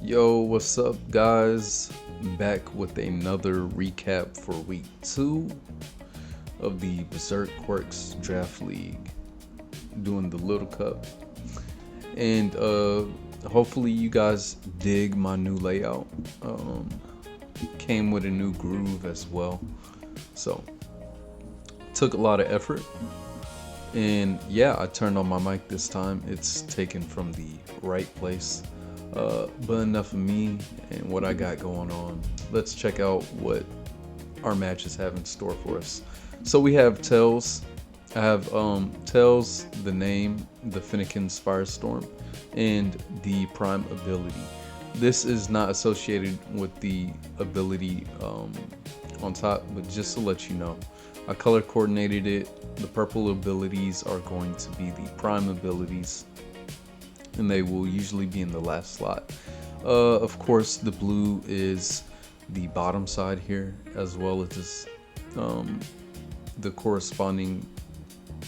Yo, what's up, guys? Back with another recap for week 2 of the Berserk Quirks Draft League, doing the Little Cup. And hopefully, you guys dig my new layout. Came with a new groove as well. So, took a lot of effort. And yeah, I turned on my mic this time. It's taken from the right place. But enough of me and what I got going on. Let's check out what our matches have in store for us. So we have Tails. I have Tails, the name, the Fennekin Firestorm, and the Prime ability. This is not associated with the ability on top, but just to let you know, I color coordinated it. The purple abilities are going to be the Prime abilities, and they will usually be in the last slot. Of course, the blue is the bottom side here, as well as the corresponding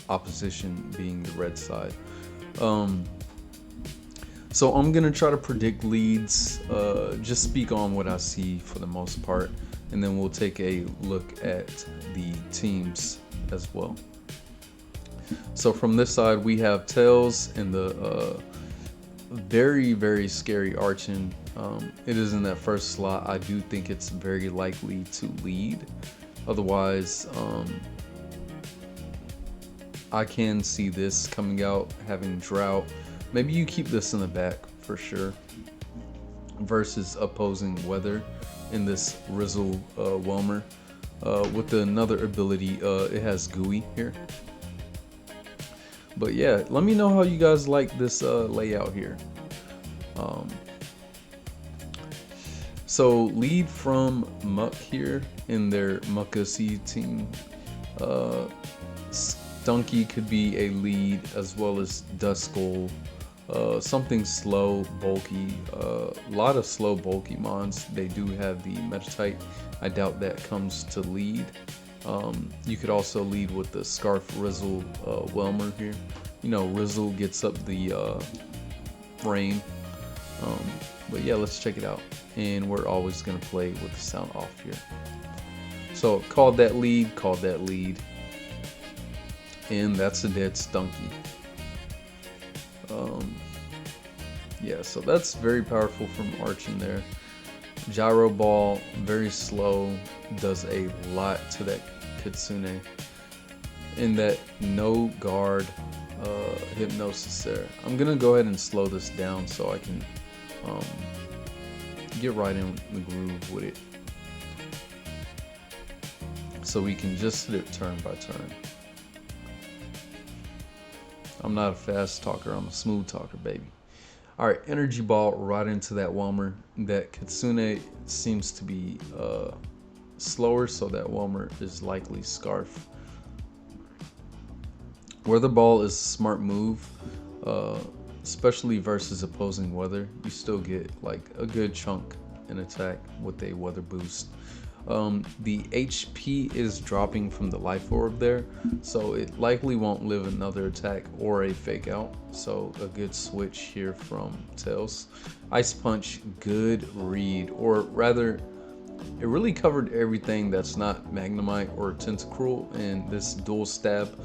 opposition being the red side. So I'm gonna try to predict leads, just speak on what I see for the most part, and then we'll take a look at the teams as well. So from this side, we have Tails and the very scary Archon. It is in that first slot. I do think it's very likely to lead. Otherwise, I can see this coming out, having Drought. Maybe you keep this in the back for sure. Versus opposing Weather in this Rizzle Whelmer. With another ability, it has Gooey here. But yeah, let me know how you guys like this layout here. So lead from Muck here in their Muckacy team. Stunky could be a lead, as well as Duskull. Something slow, bulky. A lot of slow, bulky mons. They do have the Metatite. I doubt that comes to lead. You could also lead with the Scarf Rizzle Whelmer here. You know, Rizzle gets up the rain. But yeah, let's check it out. And we're always going to play with the sound off here. So, called that lead. And that's a dead Stunky. Yeah, so that's very powerful from Archon there. Gyro Ball, very slow, does a lot to that Kitsune. And that no guard hypnosis there. I'm gonna go ahead and slow this down so I can get right in the groove with it. So we can just hit it turn by turn. I'm not a fast talker, I'm a smooth talker, baby. Alright, Energy Ball right into that Whelmer. That Kitsune seems to be slower, so that Whelmer is likely Scarf. Weather Ball is a smart move, especially versus opposing Weather. You still get like a good chunk in attack with a Weather boost. The HP is dropping from the Life Orb there, so it likely won't live another attack or a Fake Out. So a good switch here from Tails. Ice Punch, good read, or rather, it really covered everything that's not Magnemite or Tentacruel, and this dual stab.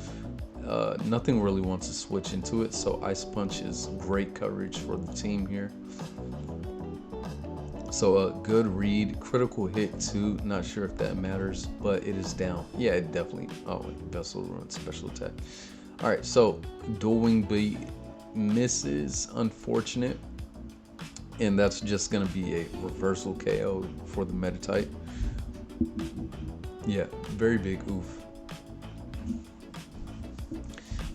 Nothing really wants to switch into it, so Ice Punch is great coverage for the team here. So a good read, critical hit too. Not sure if that matters, but it is down. Yeah, it definitely. Oh, Vessel ruined special attack. All right, so Dual Wing Beat misses, unfortunate, and that's just gonna be a reversal KO for the Metatite. Yeah, very big oof.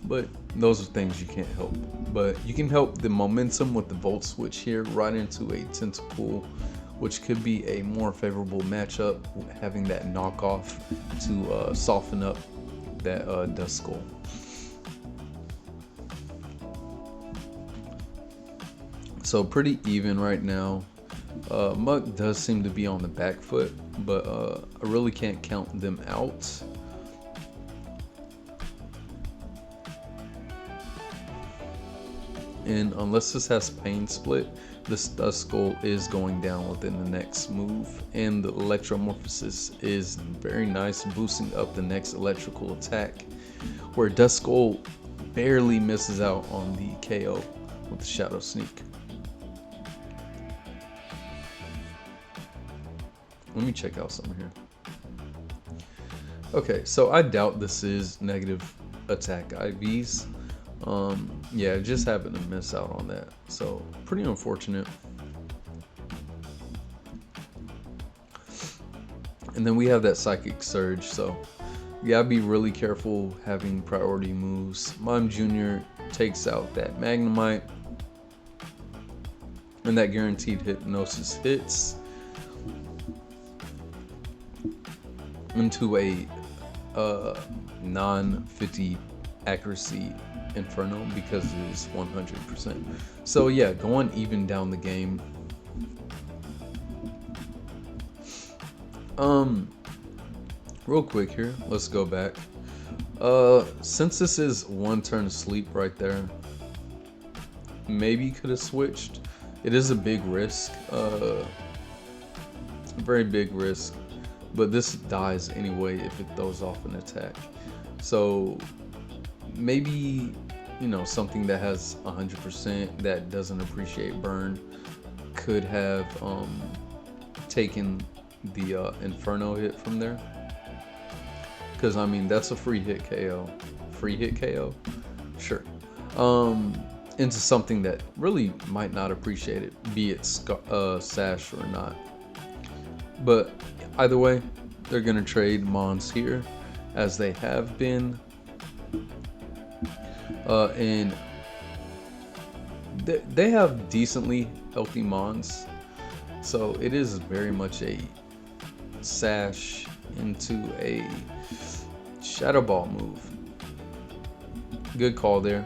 But those are things you can't help. But you can help the momentum with the Volt Switch here right into a Tentapool, which could be a more favorable matchup, having that knockoff to soften up that Duskull. So pretty even right now. Muck does seem to be on the back foot, but I really can't count them out. And unless this has Pain Split, this Duskull is going down within the next move, and the Electromorphosis is very nice, boosting up the next electrical attack, where Duskull barely misses out on the KO with the Shadow Sneak. Let me check out something here. Okay, so I doubt this is negative attack IVs. Yeah, just happened to miss out on that, so pretty unfortunate. And then we have that Psychic Surge, so you gotta be really careful having priority moves. Mime Jr. takes out that Magnemite, and that guaranteed Hypnosis hits into a non-50 accuracy Inferno because it is 100%. So yeah, going even down the game. Real quick here, let's go back. Since this is one turn of sleep right there, maybe could have switched. It is a big risk, very big risk, but this dies anyway if it throws off an attack. So maybe, you know, something that has 100% that doesn't appreciate burn could have taken the Inferno hit from there, because I mean that's a free hit KO. Free hit KO, sure. Into something that really might not appreciate it, be it Sash or not. But either way, they're gonna trade Mons here, as they have been. And they have decently healthy Mons, so it is very much a Sash into a Shadow Ball move. Good call there,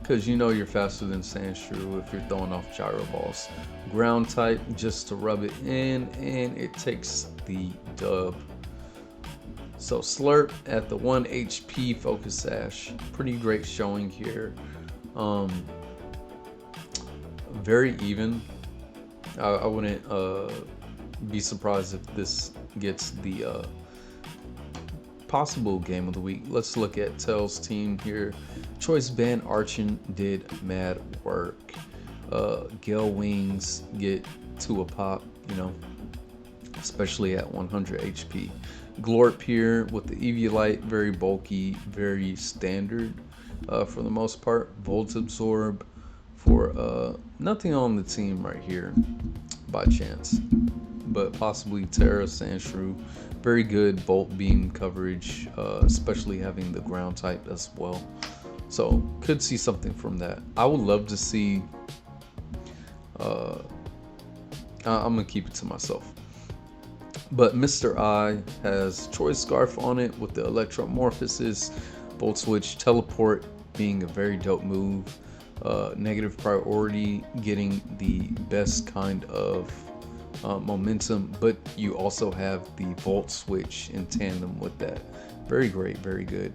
because you know you're faster than Sandshrew if you're throwing off Gyro Balls. Ground type just to rub it in, and it takes the dub. So Slurp at the 1 HP Focus Sash. Pretty great showing here. Very even. I wouldn't be surprised if this gets the possible game of the week. Let's look at Tails' team here. Choice Band Archon did mad work. Gale Wings get 2 a pop, you know, especially at 100 HP. Glorp here with the Eviolite, very bulky, very standard for the most part. Volt Absorb for nothing on the team right here by chance, but possibly Terra, Sandshrew. Very good Volt Beam coverage, especially having the ground type as well. So could see something from that. I would love to see, I'm gonna keep it to myself. But Mr. I has Choice Scarf on it with the Electromorphosis, Volt Switch, Teleport being a very dope move, negative priority getting the best kind of momentum, but you also have the Volt Switch in tandem with that. Very great, very good.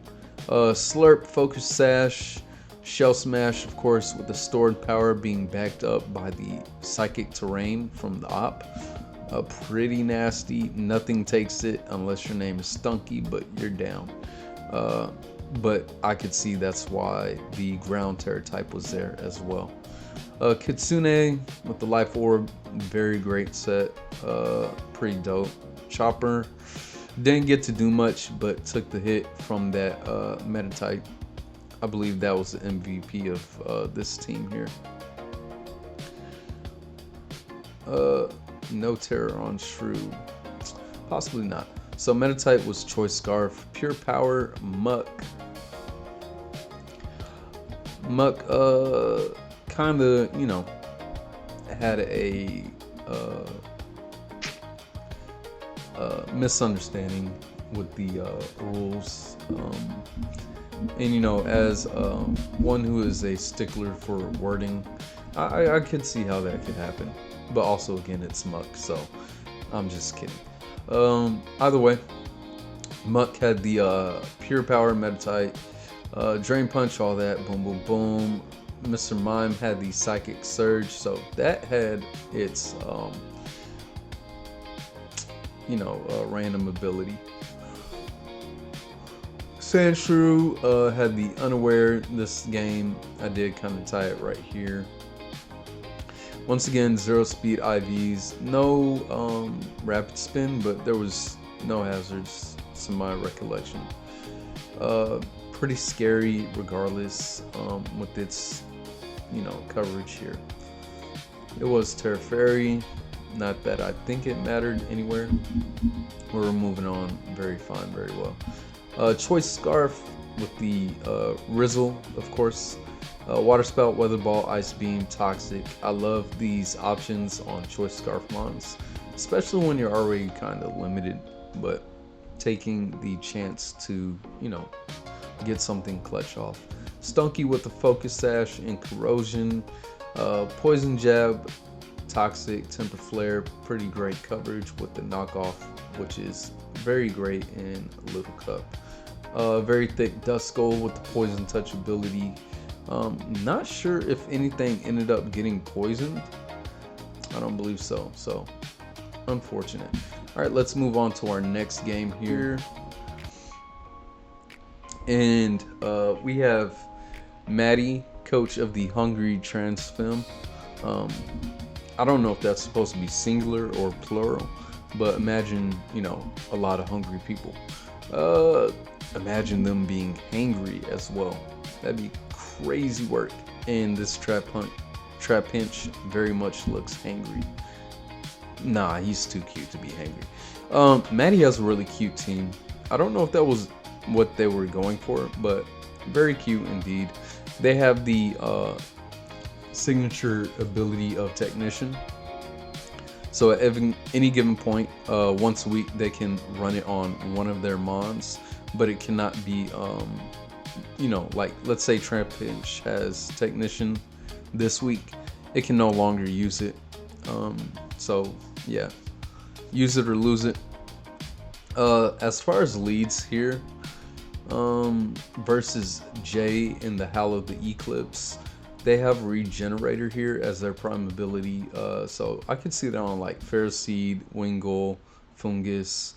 Slurp, Focus Sash, Shell Smash, of course, with the stored power being backed up by the Psychic Terrain from the op. Pretty nasty. Nothing takes it unless your name is Stunky, but you're down. But I could see that's why the Ground Terror type was there as well. Kitsune with the Life Orb, very great set. Pretty dope. Chopper didn't get to do much, but took the hit from that meta type. I believe that was the MVP of this team here. No Terror on Shrew, possibly not. So meta type was Choice Scarf. Pure Power, Muck. Muck kind of, you know, had a misunderstanding with the rules, and you know, as one who is a stickler for wording, I could see how that could happen. But also, again, it's Muck, so I'm just kidding. Either way, Muck had the Pure Power meta type, Drain Punch, all that, boom, boom, boom. Mr. Mime had the Psychic Surge, so that had its, random ability. Sandshrew had the Unaware. This game, I did kind of tie it right here. Once again, 0 speed IVs, no rapid spin, but there was no hazards to my recollection. Pretty scary regardless with its, coverage here. It was Terra Fairy, not that I think it mattered anywhere. We're moving on very fine, very well. Choice Scarf with the Rizzle, of course. Water Spout, Weather Ball, Ice Beam, Toxic. I love these options on Choice Scarf mons, especially when you're already kind of limited, but taking the chance to, get something clutch off. Stunky with the Focus Sash and Corrosion. Poison Jab, Toxic, Temper Flare, pretty great coverage with the knockoff, which is very great in Little Cup. Very thick Duskull with the Poison Touch ability. Not sure if anything ended up getting poisoned. I don't believe so, so unfortunate. Alright, let's move on to our next game here. And we have Maddie, coach of the Hungry Transfem. I don't know if that's supposed to be singular or plural, but imagine, a lot of hungry people. Imagine them being hangry as well. That'd be crazy work. And this Trap Pinch very much looks hangry. Nah, he's too cute to be hangry. Maddie has a really cute team. I don't know if that was what they were going for, but very cute indeed. They have the signature ability of Technician. So at any given point, once a week, they can run it on one of their mons, but it cannot be, like let's say Trap Pinch has Technician this week, it can no longer use it. So yeah, use it or lose it. As far as leads here, versus Jay in the Howl of the Eclipse, they have Regenerator here as their prime ability. So I could see that on like Ferroseed, Wingull, Fungus,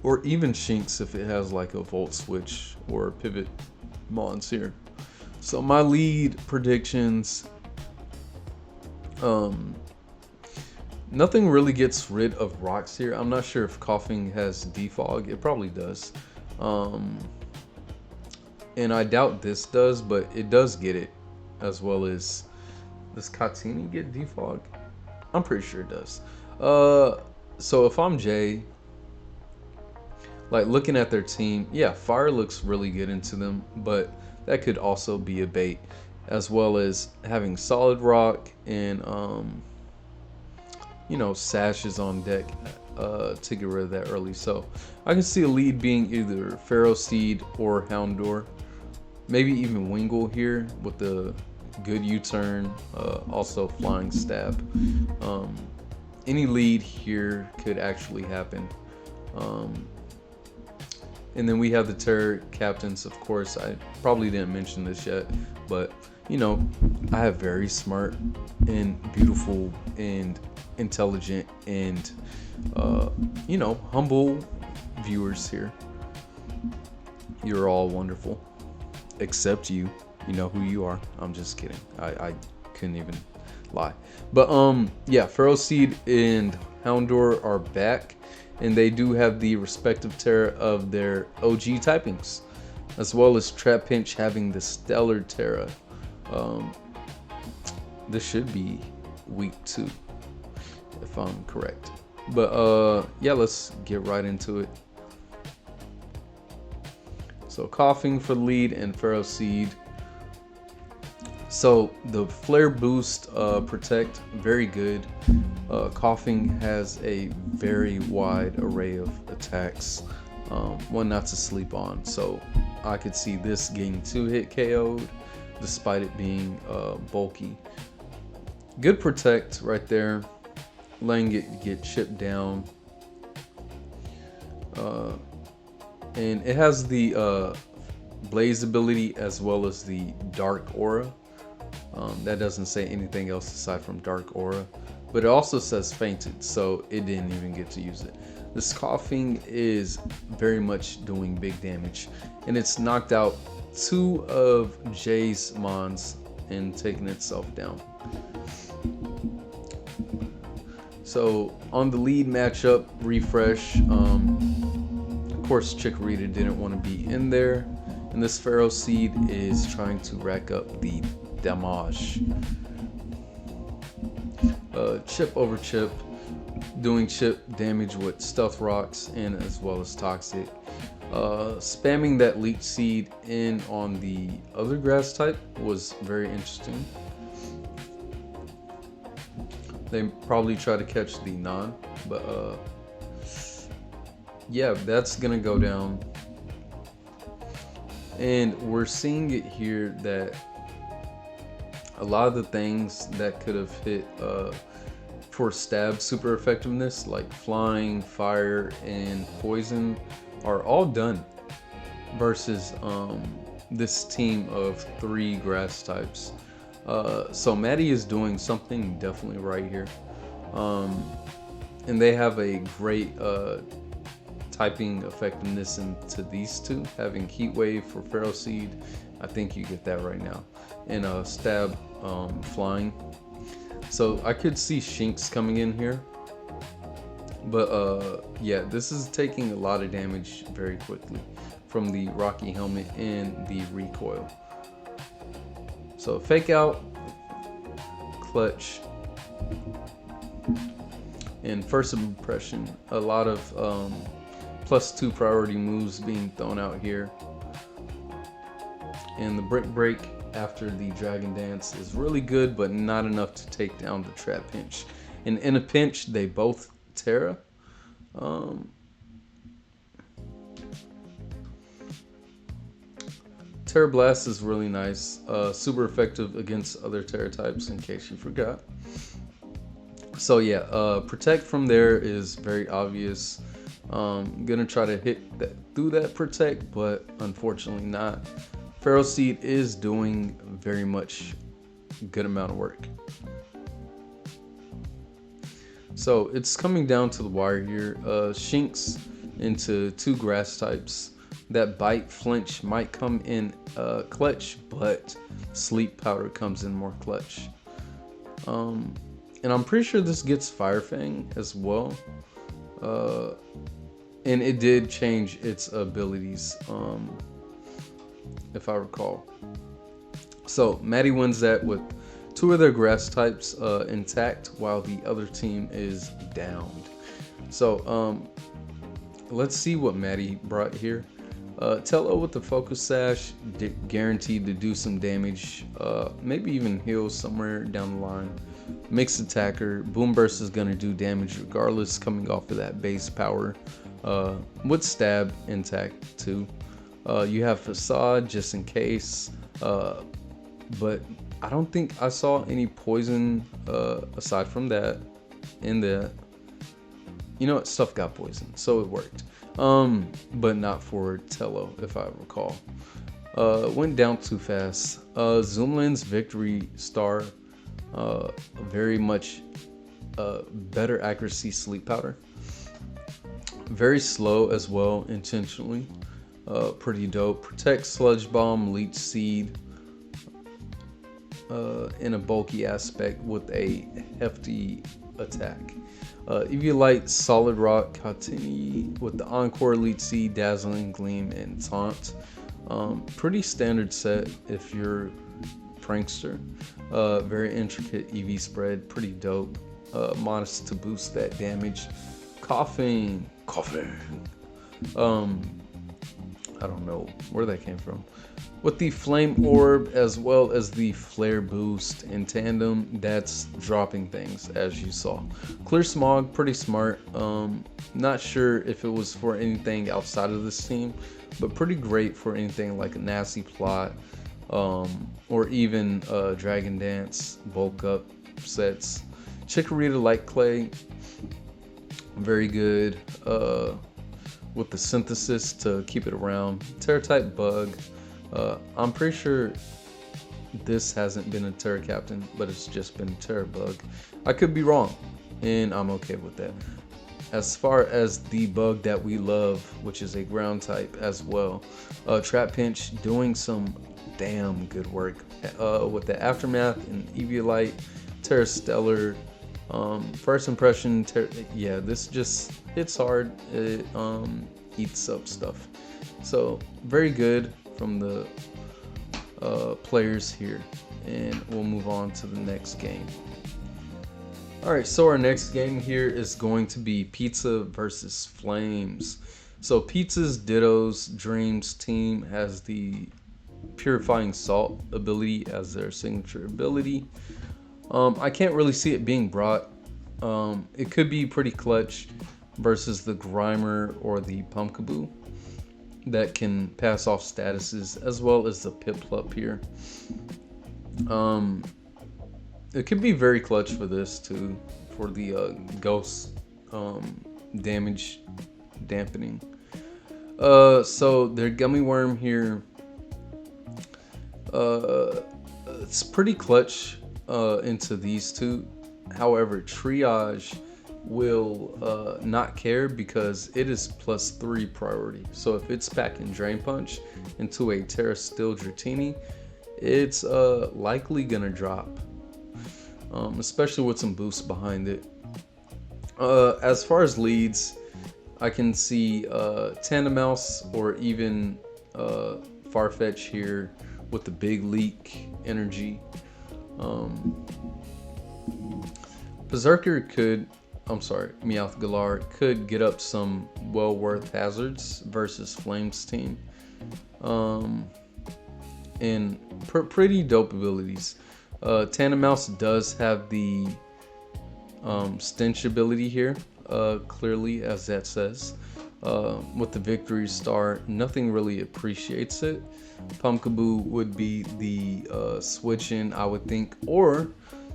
or even Shinx if it has like a Volt Switch or Pivot Mons here. So my lead predictions, nothing really gets rid of rocks here. I'm not sure if Coughing has Defog. It probably does. And I doubt this does, but it does get it. As well as, does Katini get Defog? I'm pretty sure it does. So if I'm Jay, like looking at their team, yeah, Fire looks really good into them, but that could also be a bait. As well as having Solid Rock and Sashes on deck to get rid of that early. So I can see a lead being either Ferroseed or Houndour. Maybe even Wingull here with the good U-turn, also Flying Stab. Any lead here could actually happen. And then we have the Terror Captains, of course. I probably didn't mention this yet, but I have very smart and beautiful and intelligent and humble viewers here. You're all wonderful, except you. You know who you are. I'm just kidding. I couldn't even lie. But yeah, Ferroseed and Houndour are back, and they do have the respective Terra of their OG typings, as well as Trap Pinch having the Stellar Terra. This should be week 2, if I'm correct. But yeah, let's get right into it. So Coughing for the lead and Ferroseed. So the Flare Boost Protect, very good. Coughing has a very wide array of attacks, one not to sleep on. So I could see this getting 2-hit KO'd despite it being bulky. Good Protect right there, letting it get chipped down. And it has the Blaze ability as well as the Dark Aura. That doesn't say anything else aside from Dark Aura, but it also says Fainted, so it didn't even get to use it. This Coughing is very much doing big damage, and it's knocked out 2 of Jay's mons and taken itself down. So on the lead matchup, refresh. Of course, Chikorita didn't want to be in there, and this Pharaoh Seed is trying to rack up the damage. Chip over chip, doing chip damage with Stealth Rocks and as well as Toxic. Spamming that Leech Seed in on the other grass type was very interesting. They probably try to catch the non, but yeah, that's gonna go down. And we're seeing it here that a lot of the things that could have hit for stab super effectiveness, like flying, fire, and poison, are all done versus this team of 3 grass types. So Maddie is doing something definitely right here. And they have a great typing effectiveness into these two. Having Heat Wave for Pharaoh Seed, I think you get that right now. And Stab flying. So I could see Shinx coming in here. But yeah, this is taking a lot of damage very quickly from the Rocky Helmet and the recoil. So Fake Out, Clutch, and First Impression. A lot of +2 priority moves being thrown out here. And the Brick Break after the Dragon Dance is really good, but not enough to take down the Trap Pinch. And in a pinch, they both Terra. Terra Blast is really nice, super effective against other Terra types, in case you forgot. So yeah, Protect from there is very obvious. Gonna try to hit that through that Protect, but unfortunately not. Pharaoh Seed is doing very much good amount of work. So it's coming down to the wire here. Shinx into 2 grass types. That Bite Flinch might come in clutch, but Sleep Powder comes in more clutch. And I'm pretty sure this gets Fire Fang as well. And it did change its abilities, if I recall. So Maddie wins that with 2 of their grass types intact, while the other team is downed. So let's see what Maddie brought here. Tello with the Focus Sash, guaranteed to do some damage, maybe even heal somewhere down the line. Mixed Attacker, Boom Burst is going to do damage regardless, coming off of that base power. With Stab intact too. You have Facade just in case, but I don't think I saw any poison aside from that in the, you know what, stuff got poison, so it worked. But not for Tello, if I recall. Went down too fast. Zoomland's Victory Star, very much better accuracy Sleep Powder. Very slow as well, intentionally. Pretty dope. Protect, Sludge Bomb, Leech Seed, in a bulky aspect with a hefty attack. Eviolite, Solid Rock, Katini with the Encore, Leech Seed, Dazzling Gleam, and Taunt. Pretty standard set if you're Prankster. Very intricate EV spread, pretty dope. Modest to boost that damage. Coughing. I don't know where that came from. With the Flame Orb as well as the Flare Boost in tandem, that's dropping things as you saw. Clear Smog, pretty smart. Not sure if it was for anything outside of this team, but pretty great for anything like a Nasty Plot, or even Dragon Dance, Bulk Up sets. Chikorita Light Clay, very good with the Synthesis to keep it around. Terra-type Bug, I'm pretty sure this hasn't been a Terra Captain, but it's just been a Terra Bug. I could be wrong, and I'm okay with that. As far as the bug that we love, which is a ground type as well, Trap Pinch doing some damn good work with the Aftermath and Eviolite, Terra Stellar. First impression, yeah, this just hits hard. It eats up stuff. So very good from the players here, and we'll move on to the next game. Alright, so our next game here is going to be Pizza versus Flames. So Pizza's Ditto's Dreams team has the Purifying Salt ability as their signature ability. I can't really see it being brought. It could be pretty clutch versus the Grimer or the Pumpkaboo that can pass off statuses, as well as the Piplup here. It could be very clutch for this too, for the ghost damage dampening. So their Gummy Worm here, it's pretty clutch into these two. However, Triage will not care because it is +3 priority. So if it's packing Drain Punch into a Terra Steel Dratini, it's likely gonna drop. Especially with some boosts behind it. As far as leads, I can see Tandemaus or even Farfetch here with the big leak energy. Berserker could, Meowth Galar could get up some well worth hazards versus Flames team. And pretty dope abilities. Tandemaus does have the stench ability here, clearly, as that says. With the Victory Star, nothing really appreciates it. Pumpkaboo would be the switch in, I would think, or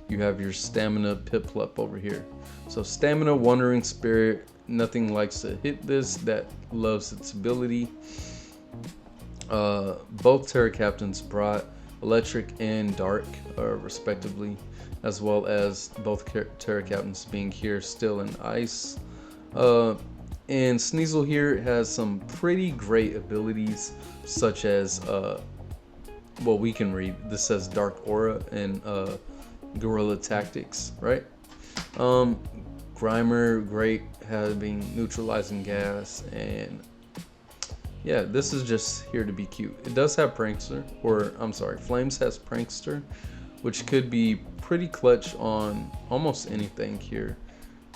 you have your Stamina Piplup over here. So Stamina, Wandering Spirit, nothing likes to hit this, that loves its ability. Both Terra Captains brought Electric and Dark, respectively, as well as both Terra Captains being here still in Ice. And Sneasel here has some pretty great abilities, such as, well, we can read, this says Dark Aura and Guerrilla Tactics, right? Grimer, great, having Neutralizing Gas, and yeah, this is just here to be cute. It does have Prankster, or I'm sorry, Flames has Prankster, which could be pretty clutch on almost anything here.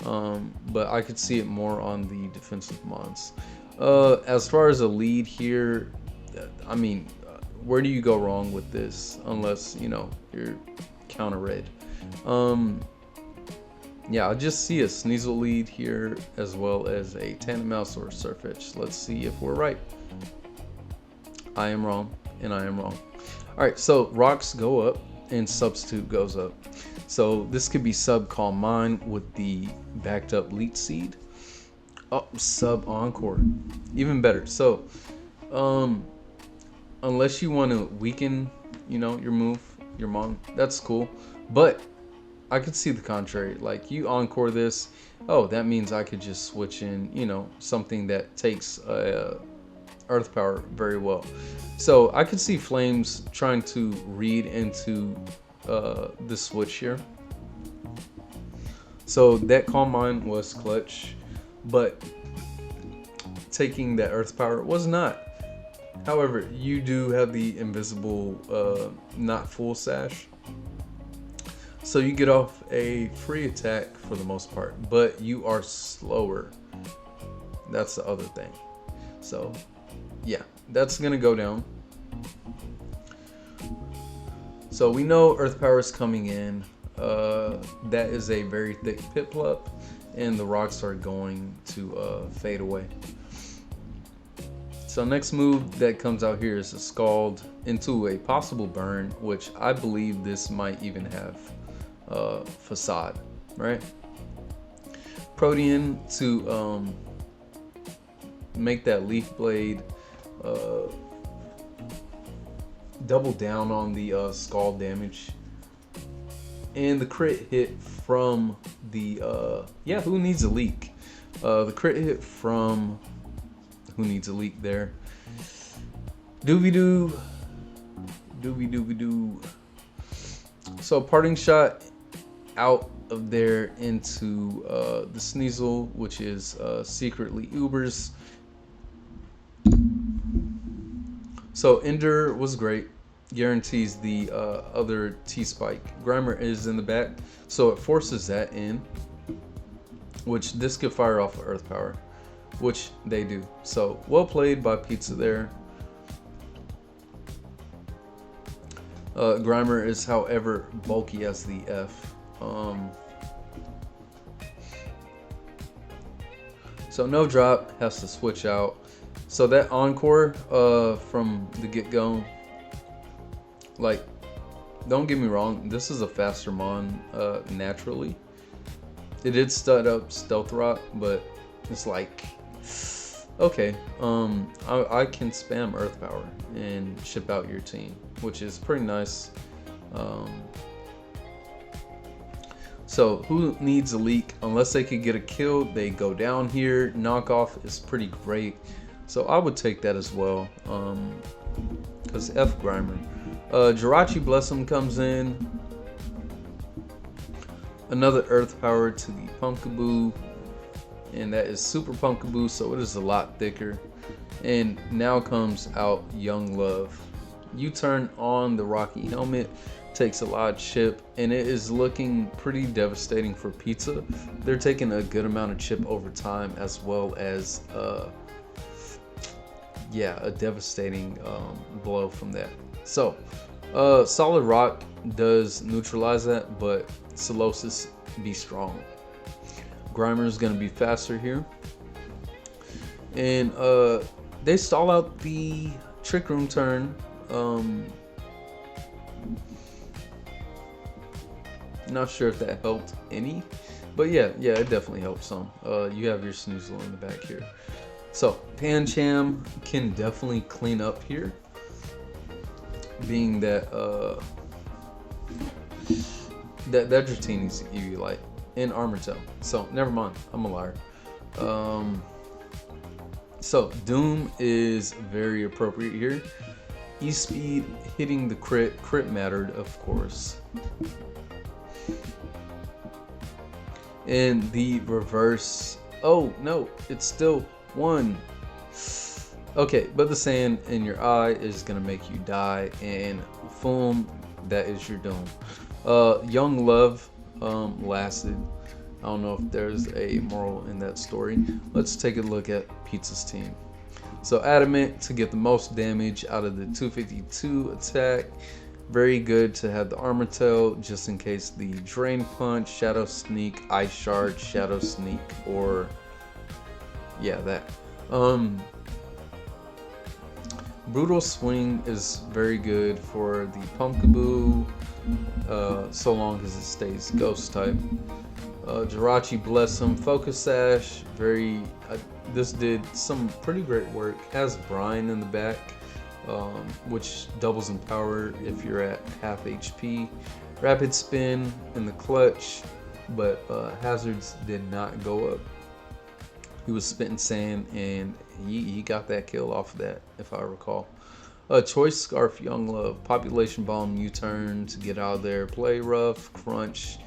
But I could see it more on the defensive mons. As far as a lead here, I mean, where do you go wrong with this unless, you know, you're counter red? Yeah, I just see a Sneasel lead here as well as a Tandemaus or a Surfetch. Let's see if we're right. I am wrong, and I am wrong. Alright, so rocks go up and substitute goes up. So this could be sub Calm Mind with the backed up Leech Seed. Oh, sub Encore, even better. So unless you want to weaken, you know, your move, your mon, that's cool. But I could see the contrary. Like, you Encore this, oh, that means I could just switch in, you know, something that takes Earth Power very well. So I could see Flames trying to read into the switch here. So that Calm Mind was clutch, but taking that Earth Power was not. However, you do have the invisible not full sash, so you get off a free attack for the most part, but you are slower. That's the other thing. So yeah, that's gonna go down. So we know Earth Power is coming in. That is a very thick Piplup, and the rocks are going to fade away. So next move that comes out here is a Scald into a possible burn, which I believe this might even have Facade, right? Protean to make that Leaf Blade double down on the scald damage. And the crit hit from the, yeah, Who Needs a Leak? The crit hit from Who Needs a Leak there. Duvy doo. Duvy dooby doo. So parting shot out of there into the Sneasel, which is secretly Uber's. So Ender was great. Guarantees the other T-Spike. Grimer is in the back, so it forces that in, which this could fire off of Earth Power, which they do. So well played by Pizza there. Grimer is, however, bulky as the F. So no drop, has to switch out. So that Encore from the get-go, like, don't get me wrong, this is a faster Mon naturally. It did stud up Stealth Rock, but it's like, okay, I can spam Earth Power and ship out your team, which is pretty nice. So Who Needs a Leak? Unless they could get a kill, they go down here. Knockoff is pretty great, so I would take that as well. Because F Grimer. Jirachi Blossom comes in. Another Earth Power to the Pumpkaboo, and that is Super Pumpkaboo, so it is a lot thicker. And now comes out Young Love. U-turn on the Rocky Helmet, takes a lot of chip, and it is looking pretty devastating for Pizza. They're taking a good amount of chip over time, as well as yeah, a devastating blow from that. So Solid Rock does neutralize that, but Solosis be strong. Grimer is going to be faster here, and they stall out the Trick Room turn. Not sure if that helped any, but yeah, it definitely helped some. You have your Snoozle in the back here, so Pancham can definitely clean up here, being that that Dratini's EV Light and Armor Tail. So never mind, I'm a liar. So Doom is very appropriate here. E-Speed hitting the crit mattered, of course. And the reverse, oh no, it's still one. Okay, but the sand in your eye is gonna make you die, and boom, that is your doom. Young Love lasted. I don't know if there's a moral in that story. Let's take a look at Pizza's team. So Adamant to get the most damage out of the 252 attack. Very good to have the Armor Tail just in case the Drain Punch, Shadow Sneak, Ice Shard, Shadow Sneak, or yeah, that. Brutal Swing is very good for the Pumpkaboo, so long as it stays Ghost type. Jirachi Blossom, Focus Sash, very. This did some pretty great work. Has Brine in the back, which doubles in power if you're at half HP. Rapid Spin in the clutch, but Hazards did not go up. He was spitting sand, and he got that kill off of that, if I recall. Choice Scarf, Young Love, Population Bomb, U-turn to get out of there. Play Rough, Crunch,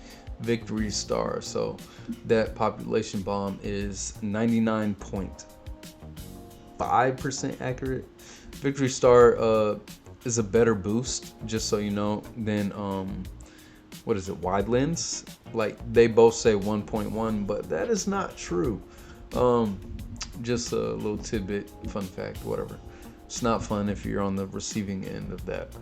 Victory Star. So that Population Bomb is 99.5% accurate. Victory Star is a better boost, just so you know, than what is it, Wide Lens? Like, they both say 1.1, but that is not true. Just a little tidbit, fun fact, whatever. It's not fun if you're on the receiving end of that.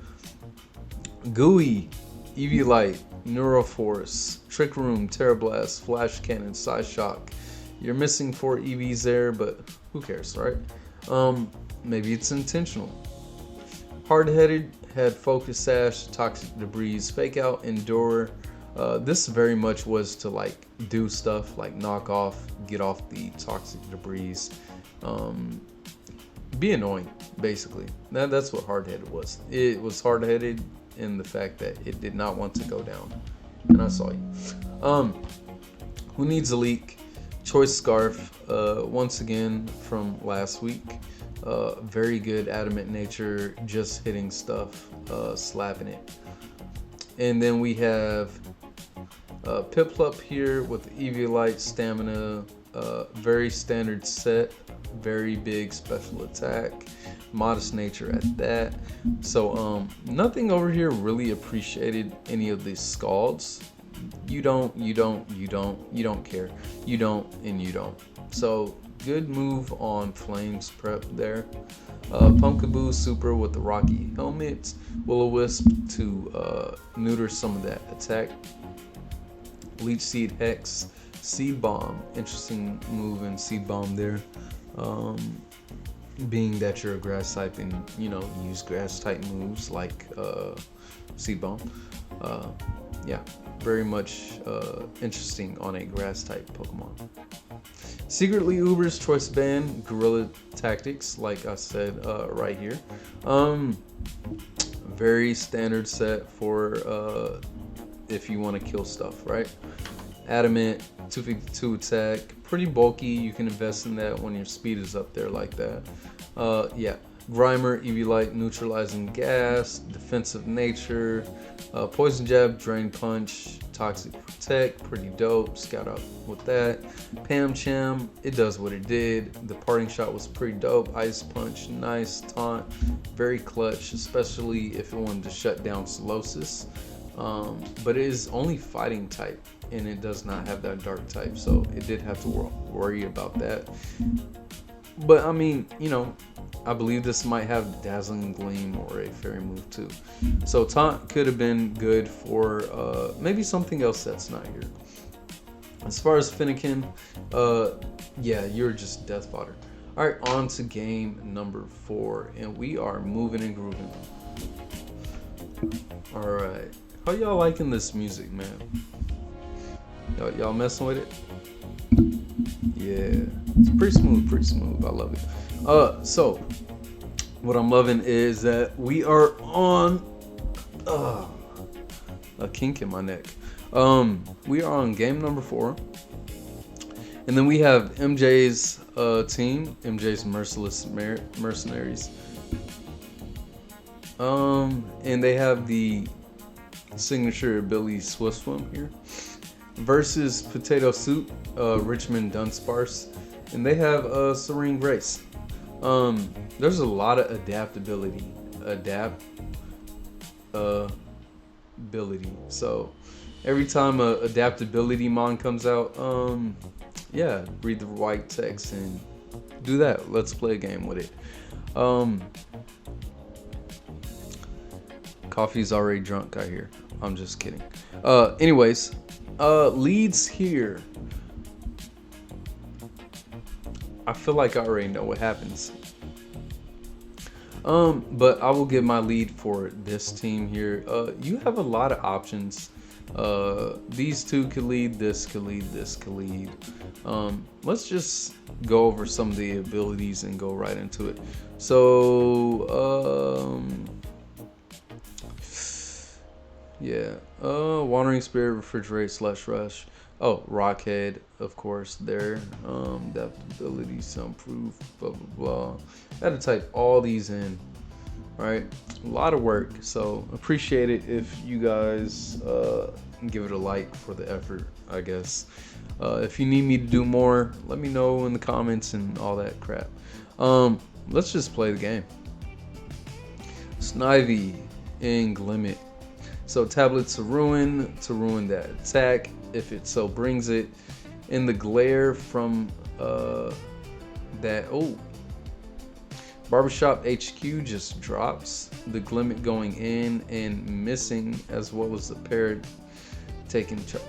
Gooey, EV Light, Neuroforce, Trick Room, Terra Blast, Flash Cannon, Size Shock. You're missing 4 EVs there, but who cares, right? Maybe it's intentional. Hard-Headed had Focus Sash, Toxic Debris, Fake Out, Endure. This very much was to like do stuff like knock off, get off the Toxic Debris. be annoying, basically. That's what hard-headed was. It was hard-headed in the fact that it did not want to go down. And I saw you. Who needs a leak? Choice Scarf, once again from last week. Very good adamant nature, just hitting stuff, slapping it. And then we have Piplup here with Eviolite stamina, very standard set, very big special attack, modest nature at that. So nothing over here really appreciated any of these Scalds. You don't care. You don't, and you don't. So good move on Flames prep there. Pumpkaboo Super with the Rocky Helmet. Will-O-Wisp to neuter some of that attack. Leech Seed Hex. Seed Bomb. Interesting move in Seed Bomb there. Being that you're a grass type and, you know, use grass type moves like Seed Bomb. Yeah, very much interesting on a grass type Pokemon. Secretly Uber's Choice Band, Guerrilla Tactics, like I said right here. Very standard set for if you want to kill stuff, right? Adamant, 252 attack, pretty bulky. You can invest in that when your speed is up there like that. Yeah, Grimer, Eviolite, neutralizing gas, defensive nature, poison jab, drain punch, toxic protect, pretty dope. Scout out with that. Pam Cham, it does what it did. The parting shot was pretty dope. Ice punch, nice. Taunt, very clutch, especially if it wanted to shut down Solosis. But it is only fighting type, and it does not have that dark type, so it did have to worry about that. But I mean, you know, I believe this might have Dazzling Gleam or a fairy move too. So Taunt could have been good for maybe something else that's not here. As far as Fennekin, yeah, you're just death fodder. All right, on to game number 4, and we are moving and grooving. All right, how y'all liking this music, man? Y'all messing with it? Yeah, it's pretty smooth. I love it. So what I'm loving is that we are on a kink in my neck. We are on game number 4, and then we have MJ's team, MJ's Merciless Mercenaries. And they have the signature ability Swift Swim here versus Potato Soup, Richmond Dudunsparce, and they have Serene Grace. There's a lot of adaptability. So every time a adaptability mon comes out, yeah, read the white text and do that. Let's play a game with it. Coffee's already drunk, I hear. I'm just kidding. Anyways, leads here. I feel like I already know what happens. But I will give my lead for this team here. You have a lot of options. These two could lead, this could lead, this could lead. Let's just go over some of the abilities and go right into it. So, yeah, Wandering Spirit, Refrigerate, Rush. Oh, Rockhead, of course, there. Adaptability, Soundproof, blah, blah, blah. I had to type all these in, right? A lot of work, so appreciate it if you guys give it a like for the effort, I guess. If you need me to do more, let me know in the comments and all that crap. Let's just play the game. Snivy and Glimmet. So Tablet to ruin that attack if it so brings it. In the glare from that, Barbershop HQ just drops. The Glimmet going in and missing, as well as the parrot taking charge.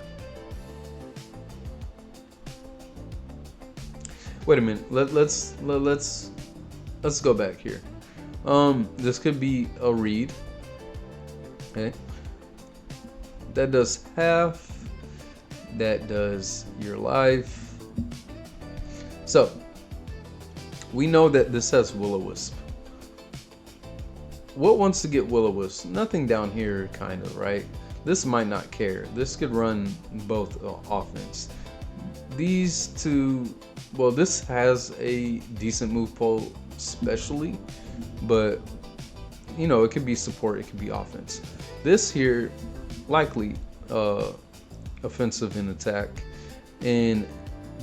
Wait a minute. Let's go back here. This could be a read. Okay. That does half. That does your life. So We know that this has Will-O-Wisp. What wants to get Will-O-Wisp? Nothing down here, kind of, right? This might not care. This could run both offense. These two, well, this has a decent move pool, especially, but you know, it could be support, it could be offense. This here, likely offensive and attack, and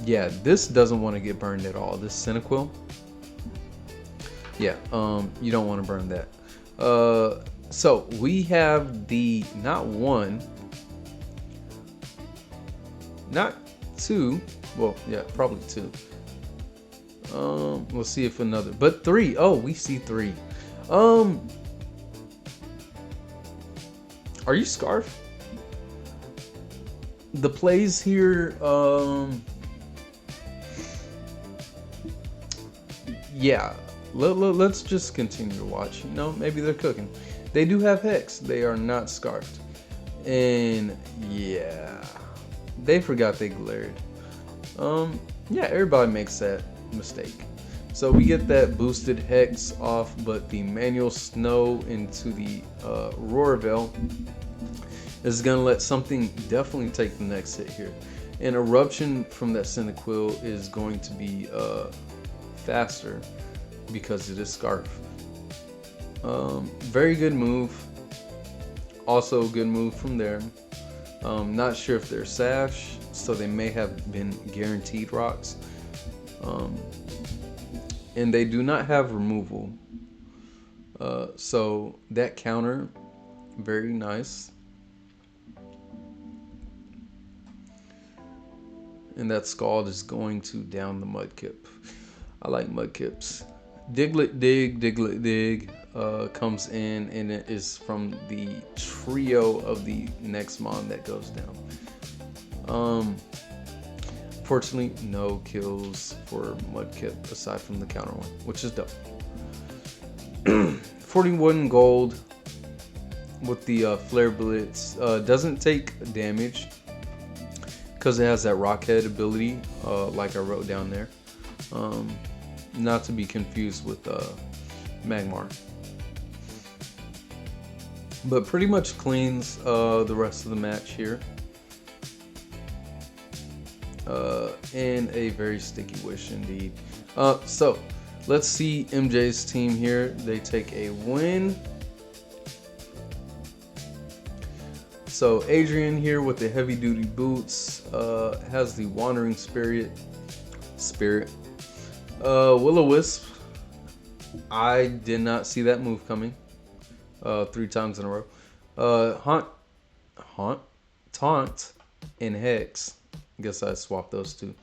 yeah, this doesn't want to get burned at all. This Cyndaquil, yeah, you don't want to burn that. So we have the not one, not two, well, yeah, probably two. We'll see if another, but three. Oh, we see three. Are you Scarf? The plays here, yeah. Let's just continue to watch. You know, maybe they're cooking. They do have Hex. They are not Scarfed. And yeah, they forgot they glared. Yeah, everybody makes that mistake. So we get that boosted Hex off, but the manual Snow into the Roarveil is gonna let something definitely take the next hit here. And Eruption from that Cyndaquil is going to be faster because it is Scarf. Very good move. Also a good move from there. Not sure if they're Sash, so they may have been guaranteed rocks. And they do not have removal. So that counter, very nice. And that Scald is going to down the Mudkip. I like Mudkips. Diglett Dig comes in, and it is from the trio of the next mon that goes down. Fortunately, no kills for Mudkip aside from the counter one, which is dope. 41 gold with the Flare Blitz. Doesn't take damage because it has that Rockhead ability, like I wrote down there. Not to be confused with Magmar. But pretty much cleans the rest of the match here. And a very sticky wish indeed. So let's see MJ's team here. They take a win. So Adrian here with the heavy duty boots has the Wandering Spirit. Will-O-Wisp. I did not see that move coming. 3 times in a row. Taunt, and Hex. I guess I swapped those two.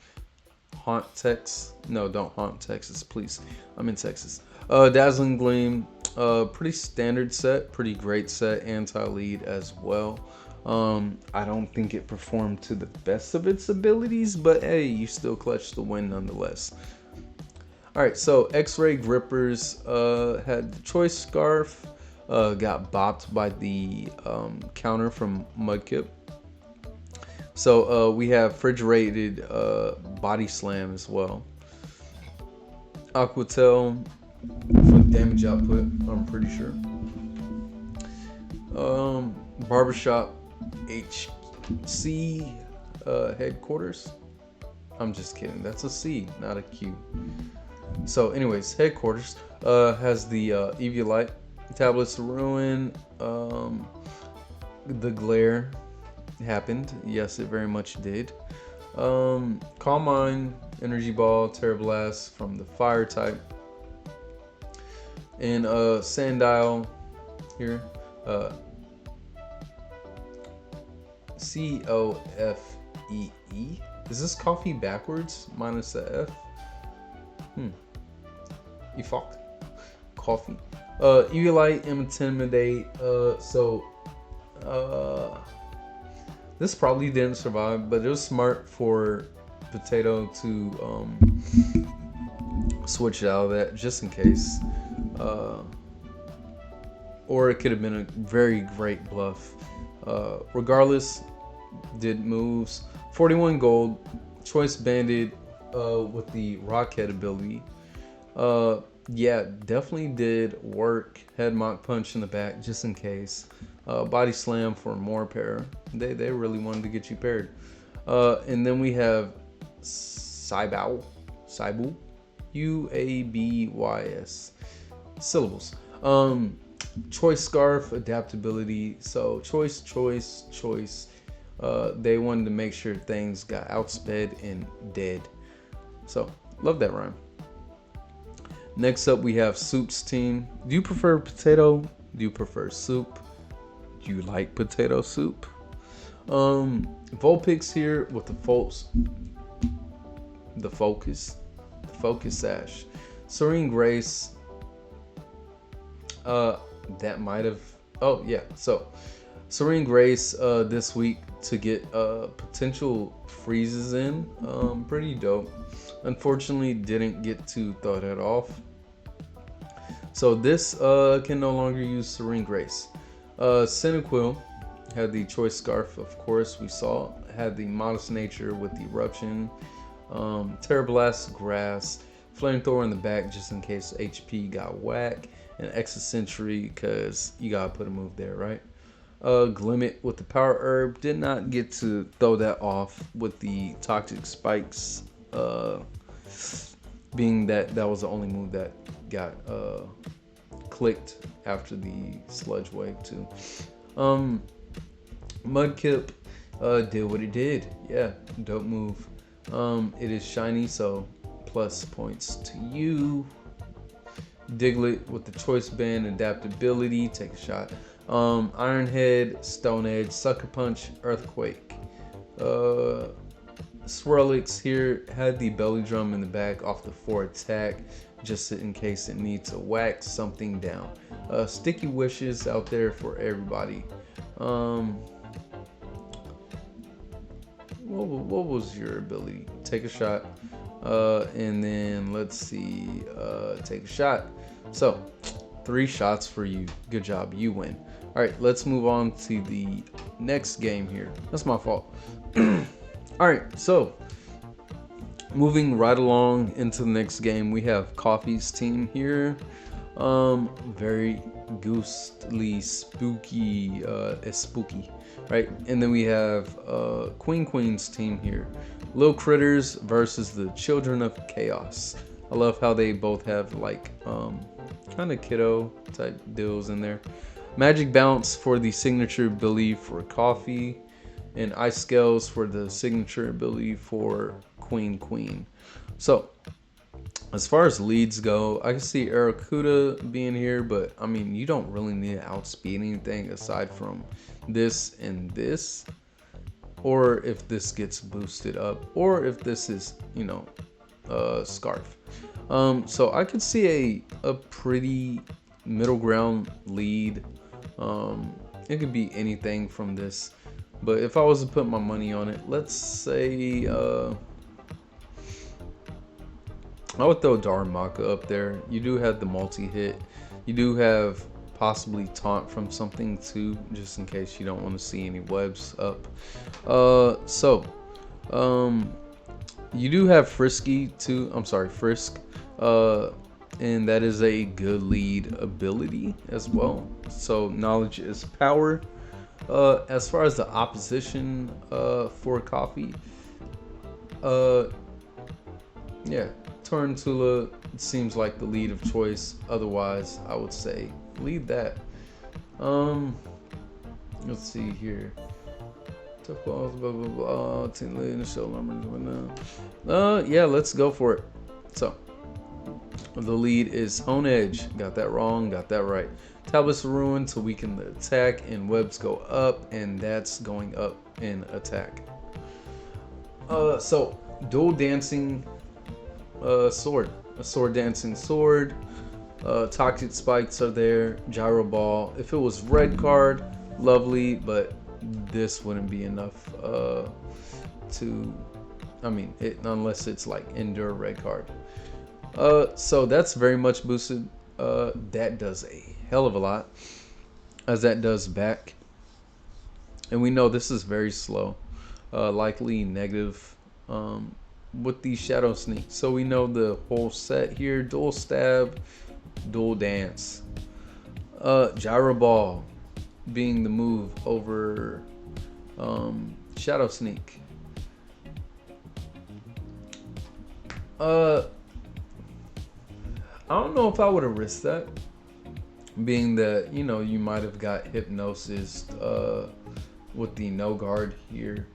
Haunt Tex. No, don't haunt Texas, please. I'm in Texas. Dazzling Gleam. Pretty standard set. Pretty great set. Anti-lead as well. I don't think it performed to the best of its abilities, but hey, you still clutched the win nonetheless. Alright, so X-Ray Grippers had the Choice Scarf. Got bopped by the counter from Mudkip. So we have Refrigerated Body Slam as well. Aquatail for damage output, I'm pretty sure. Barbershop HC headquarters. I'm just kidding. That's a C, not a Q. So anyways, headquarters has the Eviolite, Tablets of Ruin, the Glare happened. Yes, it very much did. Calm Mind, Energy Ball, Terra Blast from the Fire type. And Sandile here. COFEE. Is this coffee backwards minus the F? You fucked. Coffee. Eviolite, Intimidate. This probably didn't survive, but it was smart for Potato to switch it out of that just in case. Or it could have been a very great bluff. Regardless, did moves. 41 gold. Choice Banded with the Rockhead ability. Yeah, definitely did work. Head mock punch in the back just in case. Body slam for more pair. They really wanted to get you paired. And then we have Saibu, Uabbys, syllables. Choice scarf adaptability. So choice. They wanted to make sure things got outsped and dead. So love that rhyme. Next up, we have Soup's team. Do you prefer potato? Do you prefer soup? Do you like potato soup? Vulpix here with the focus sash. Serene Grace. That might have. Oh yeah. So Serene Grace this week to get potential freezes in. Pretty dope. Unfortunately, didn't get to throw that off. So this can no longer use Serene Grace. Cyndaquil had the choice scarf, of course, we saw. Had the modest nature with the eruption. Terrablast, grass. Flamethrower in the back just in case HP got whack. And Excentricity because you gotta put a move there, right? Glimmet with the power herb. Did not get to throw that off with the toxic spikes. Being that was the only move that got clicked after the sludge wave too. Mudkip did what it did. Yeah, dope move. It is shiny, so plus points to you. Diglett with the choice band adaptability, take a shot. Iron Head, Stone Edge, Sucker Punch, Earthquake. Swirlix here had the belly drum in the back off the 4 attack, just in case it needs to whack something down. Sticky wishes out there for everybody. What was your ability? Take a shot. And then let's see, take a shot. So 3 shots for you. Good job, you win. All right, let's move on to the next game here. That's my fault. All right, so moving right along into the next game, we have Coffee's team here. Very ghostly, spooky, spooky, right? And then we have Queen's team here. Little Critters versus the Children of Chaos. I love how they both have like kind of kiddo type deals in there. Magic Bounce for the signature ability for Coffee, and Ice Scales for the signature ability for Queen. So as far as leads go, I can see Arrokuda being here, but I mean, you don't really need to outspeed anything aside from this and this, or if this gets boosted up, or if this is, you know, Scarf. So I could see a pretty middle ground lead. It could be anything from this, but if I was to put my money on it, let's say I would throw Darumaka up there. You do have the multi-hit. You do have possibly taunt from something too, just in case you don't want to see any webs up. You do have Frisky too. I'm sorry, Frisk. And that is a good lead ability as well. So knowledge is power. As far as the opposition for Coffee, yeah, Tarantula seems like the lead of choice. Otherwise, I would say lead that. Let's see here. Tough balls, blah blah blah. Team lead in the show numbers. Yeah, let's go for it. So the lead is Hone Edge. Got that wrong, got that right. Tablets of Ruin to weaken the attack, and webs go up, and that's going up in attack. So dual dancing sword, a sword dancing sword. Toxic spikes are there. Gyro ball. If it was red card, lovely, but this wouldn't be enough to. I mean, unless it's like endure red card. So that's very much boosted. That does a hell of a lot, as that does back. And we know this is very slow. Likely negative with the Shadow Sneak. So we know the whole set here: Dual Stab, Dual Dance, Gyro Ball being the move over Shadow Sneak. I don't know if I would have risked that, being that, you know, you might have got Hypnosis with the no guard here.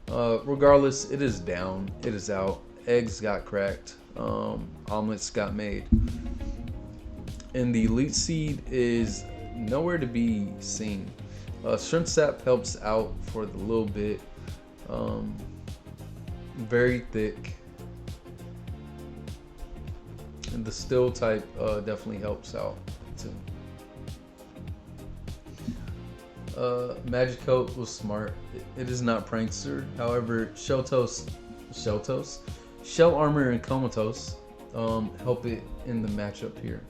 Regardless, it is down, it is out. Eggs got cracked, omelets got made, and the Elite Seed is nowhere to be seen. Strength Sap helps out for the little bit. Very thick. And the Still type definitely helps out too. Magic Coat was smart. It is not Prankster. However, Shell Armor, and Comatose help it in the matchup here.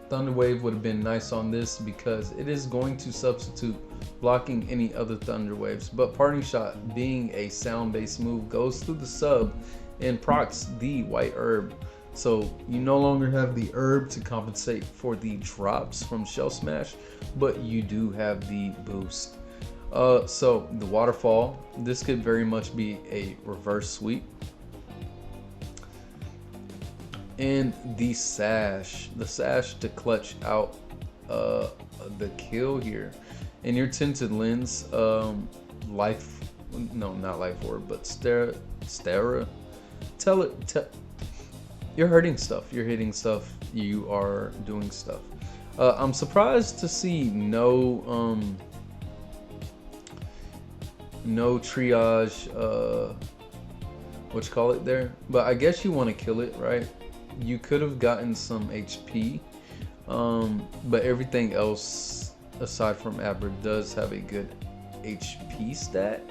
Thunder Wave would have been nice on this because it is going to substitute blocking any other Thunder Waves, but Parting Shot, being a sound-based move, goes through the sub and procs the White Herb. So you no longer have the herb to compensate for the drops from Shell Smash, but you do have the boost. So the Waterfall, this could very much be a reverse sweep. And the Sash to clutch out the kill here. And your Tinted Lens, not Life Orb, but Stera. You're hurting stuff. You're hitting stuff. You are doing stuff. I'm surprised to see no triage. What you call it there? But I guess you want to kill it, right? You could have gotten some HP, but everything else aside from Abra does have a good HP stat.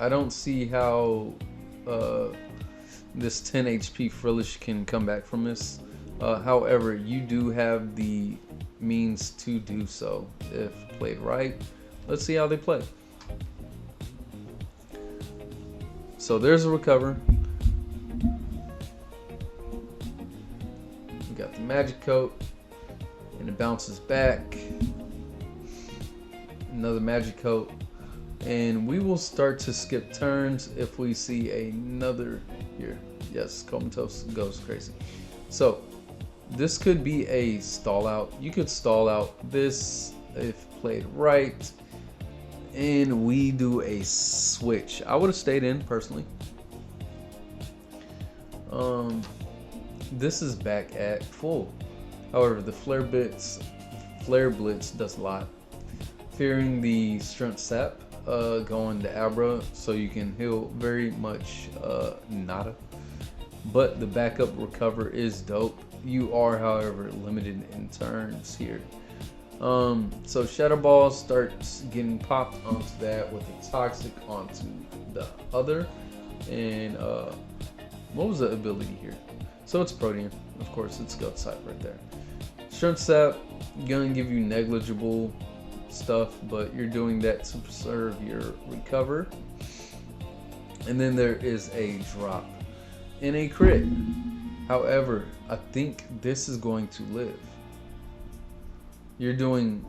I don't see how this 10 HP Frillish can come back from this. However, you do have the means to do so if played right. Let's see how they play. So there's a recover. We got the Magic Coat, and it bounces back. Another Magic Coat, and we will start to skip turns if we see another here. Yes, Comatose goes crazy. So this could be a stall out. You could stall out this if played right, and we do a switch. I would have stayed in personally. This is back at full. However, the Flare Blitz does a lot. Fearing the Strength Sap, going to Abra so you can heal very much nada. But the backup recover is dope. You are, however, limited in turns here. So Shadow Ball starts getting popped onto that with a Toxic onto the other. And what was the ability here? So it's Protean, of course, it's Goat Type right there. Strength Sap, gonna give you negligible stuff, but you're doing that to preserve your recover. And then there is a drop in a crit. However, I think this is going to live. You're doing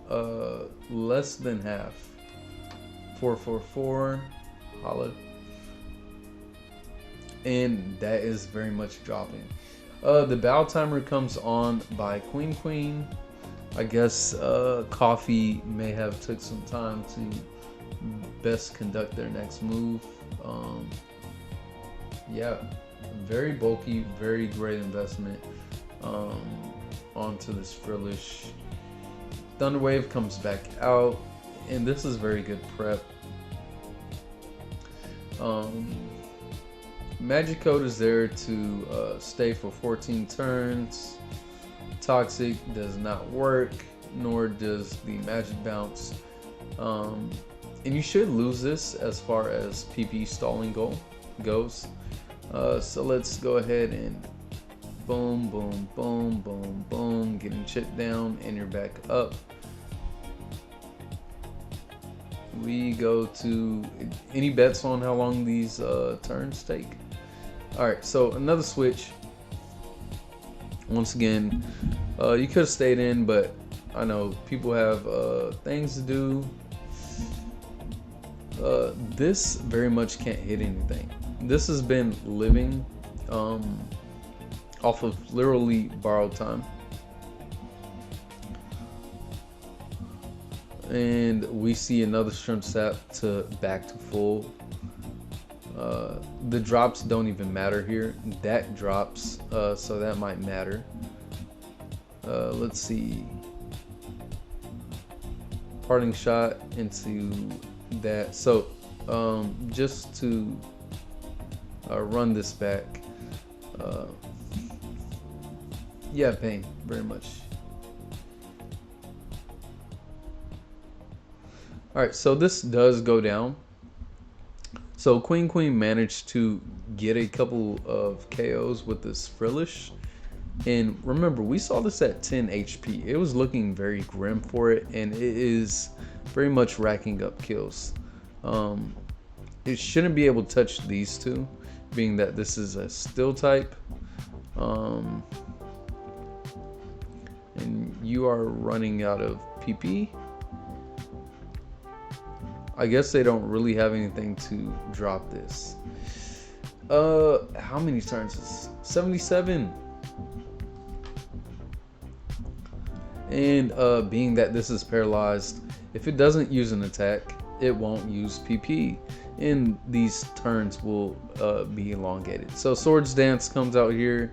less than half. 444 Holla, and that is very much dropping. The bow timer comes on by Queen. I guess Coffee may have took some time to best conduct their next move. Yeah, very bulky, very great investment onto this Frillish. Thunder Wave comes back out, and this is very good prep. Magic Coat is there to stay for 14 turns. Toxic does not work, nor does the Magic Bounce. And you should lose this as far as PP stalling goes. So let's go ahead and boom, boom, boom, boom, boom, getting chipped down, and you're back up. we go to any bets on how long these turns take. All right, so another switch. Once again, you could have stayed in, but I know people have things to do. This very much can't hit anything. This has been living off of literally borrowed time. And we see another shrimp sap to back to full. The drops don't even matter here. That drops, so that might matter. Let's see. Parting shot into that. So just to run this back. Yeah, pain very much. Alright, so this does go down. So Queen managed to get a couple of KOs with this Frillish. And remember, we saw this at 10 HP. It was looking very grim for it, and it is very much racking up kills. It shouldn't be able to touch these two, being that this is a steel type. And you are running out of PP. I guess they don't really have anything to drop this. How many turns is 77? And being that this is paralyzed, if it doesn't use an attack, it won't use PP. And these turns will be elongated. So Swords Dance comes out here.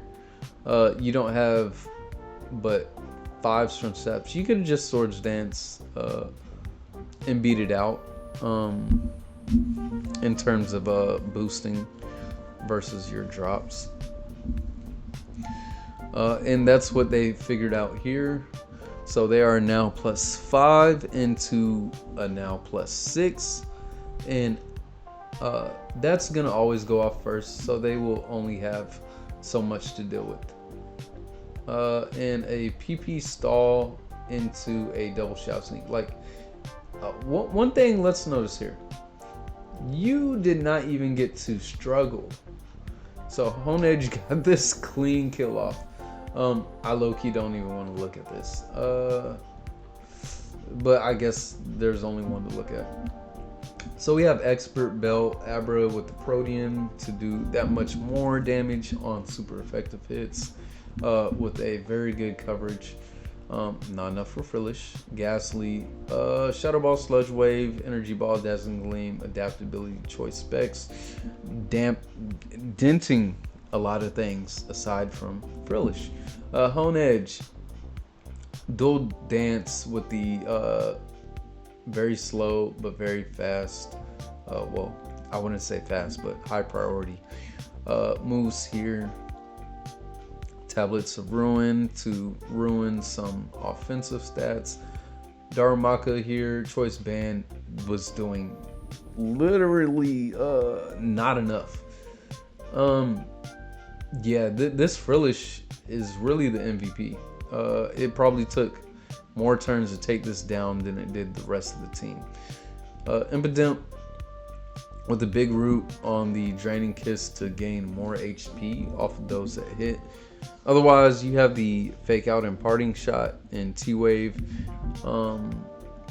You don't have but 5 shrimp saps. You could just Swords Dance and beat it out. In terms of boosting versus your drops, and that's what they figured out here. So they are now +5 into a now +6, and that's gonna always go off first, so they will only have so much to deal with. And a PP stall into a double shout sneak. Like, one thing let's notice here, you did not even get to struggle. So Honedge got this clean kill off. I low-key don't even want to look at this, but I guess there's only one to look at. So we have Expert Belt Abra with the Protean to do that much more damage on super effective hits, with a very good coverage. Not enough for Frillish. Ghastly, Shadow Ball, Sludge Wave, Energy Ball, Dazzling Gleam, Adaptability, Choice Specs, denting a lot of things aside from Frillish. Honedge, Dual Dance with the very slow but very fast. Well, I wouldn't say fast, but high priority moves here. Tablets of Ruin to ruin some offensive stats. Darumaka here, Choice Band was doing literally not enough. Yeah, this Frillish is really the MVP. It probably took more turns to take this down than it did the rest of the team. Impidimp with the big root on the Draining Kiss to gain more HP off of those that hit. Otherwise, you have the Fake Out and Parting Shot and T-Wave.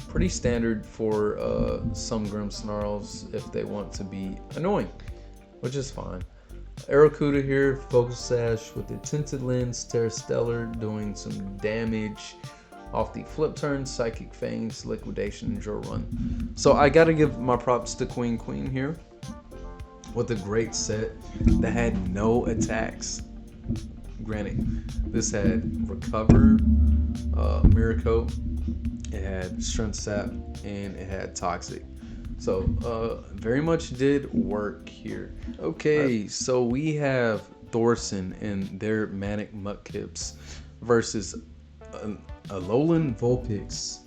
Pretty standard for some Grim Snarls if they want to be annoying, which is fine. Aracuda here, Focus Sash with the Tinted Lens, Terrastellar doing some damage off the flip turn, Psychic Fangs, Liquidation, and Drill Run. So I gotta give my props to Queen here with a great set that had no attacks. Granted, this had Recover, Miracle, it had Strength Sap, and it had Toxic. So very much did work here. Okay, so we have Thorson and their Manic Mudkips versus Alolan Vulpix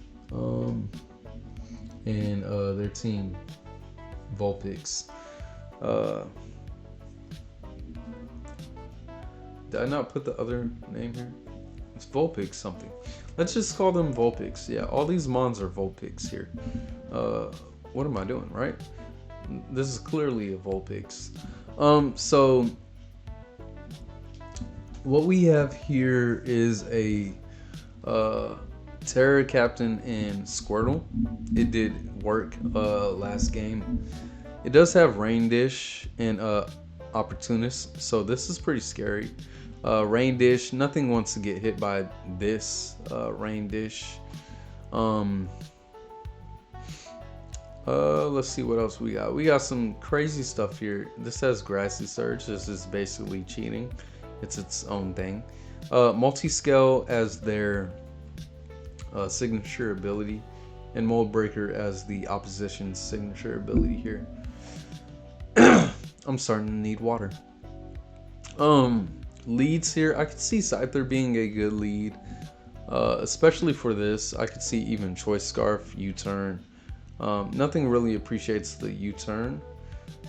and their team Vulpix. Did I not put the other name here? It's Vulpix something. Let's just call them Vulpix. Yeah, all these mons are Vulpix here. what am I doing, right? This is clearly a Vulpix. So what we have here is a Terror Captain and Squirtle. It did work last game. It does have Rain Dish and Opportunist, so this is pretty scary. Rain Dish, nothing wants to get hit by this Rain Dish. Let's see what else we got. We got some crazy stuff here. This has Grassy Surge. This is basically cheating. It's its own thing. Multi-Scale as their signature ability, and Mold Breaker as the opposition's signature ability here. I'm starting to need water. Leads here, I could see Scyther being a good lead, especially for this. I could see even Choice Scarf, U-Turn. Nothing really appreciates the U-Turn,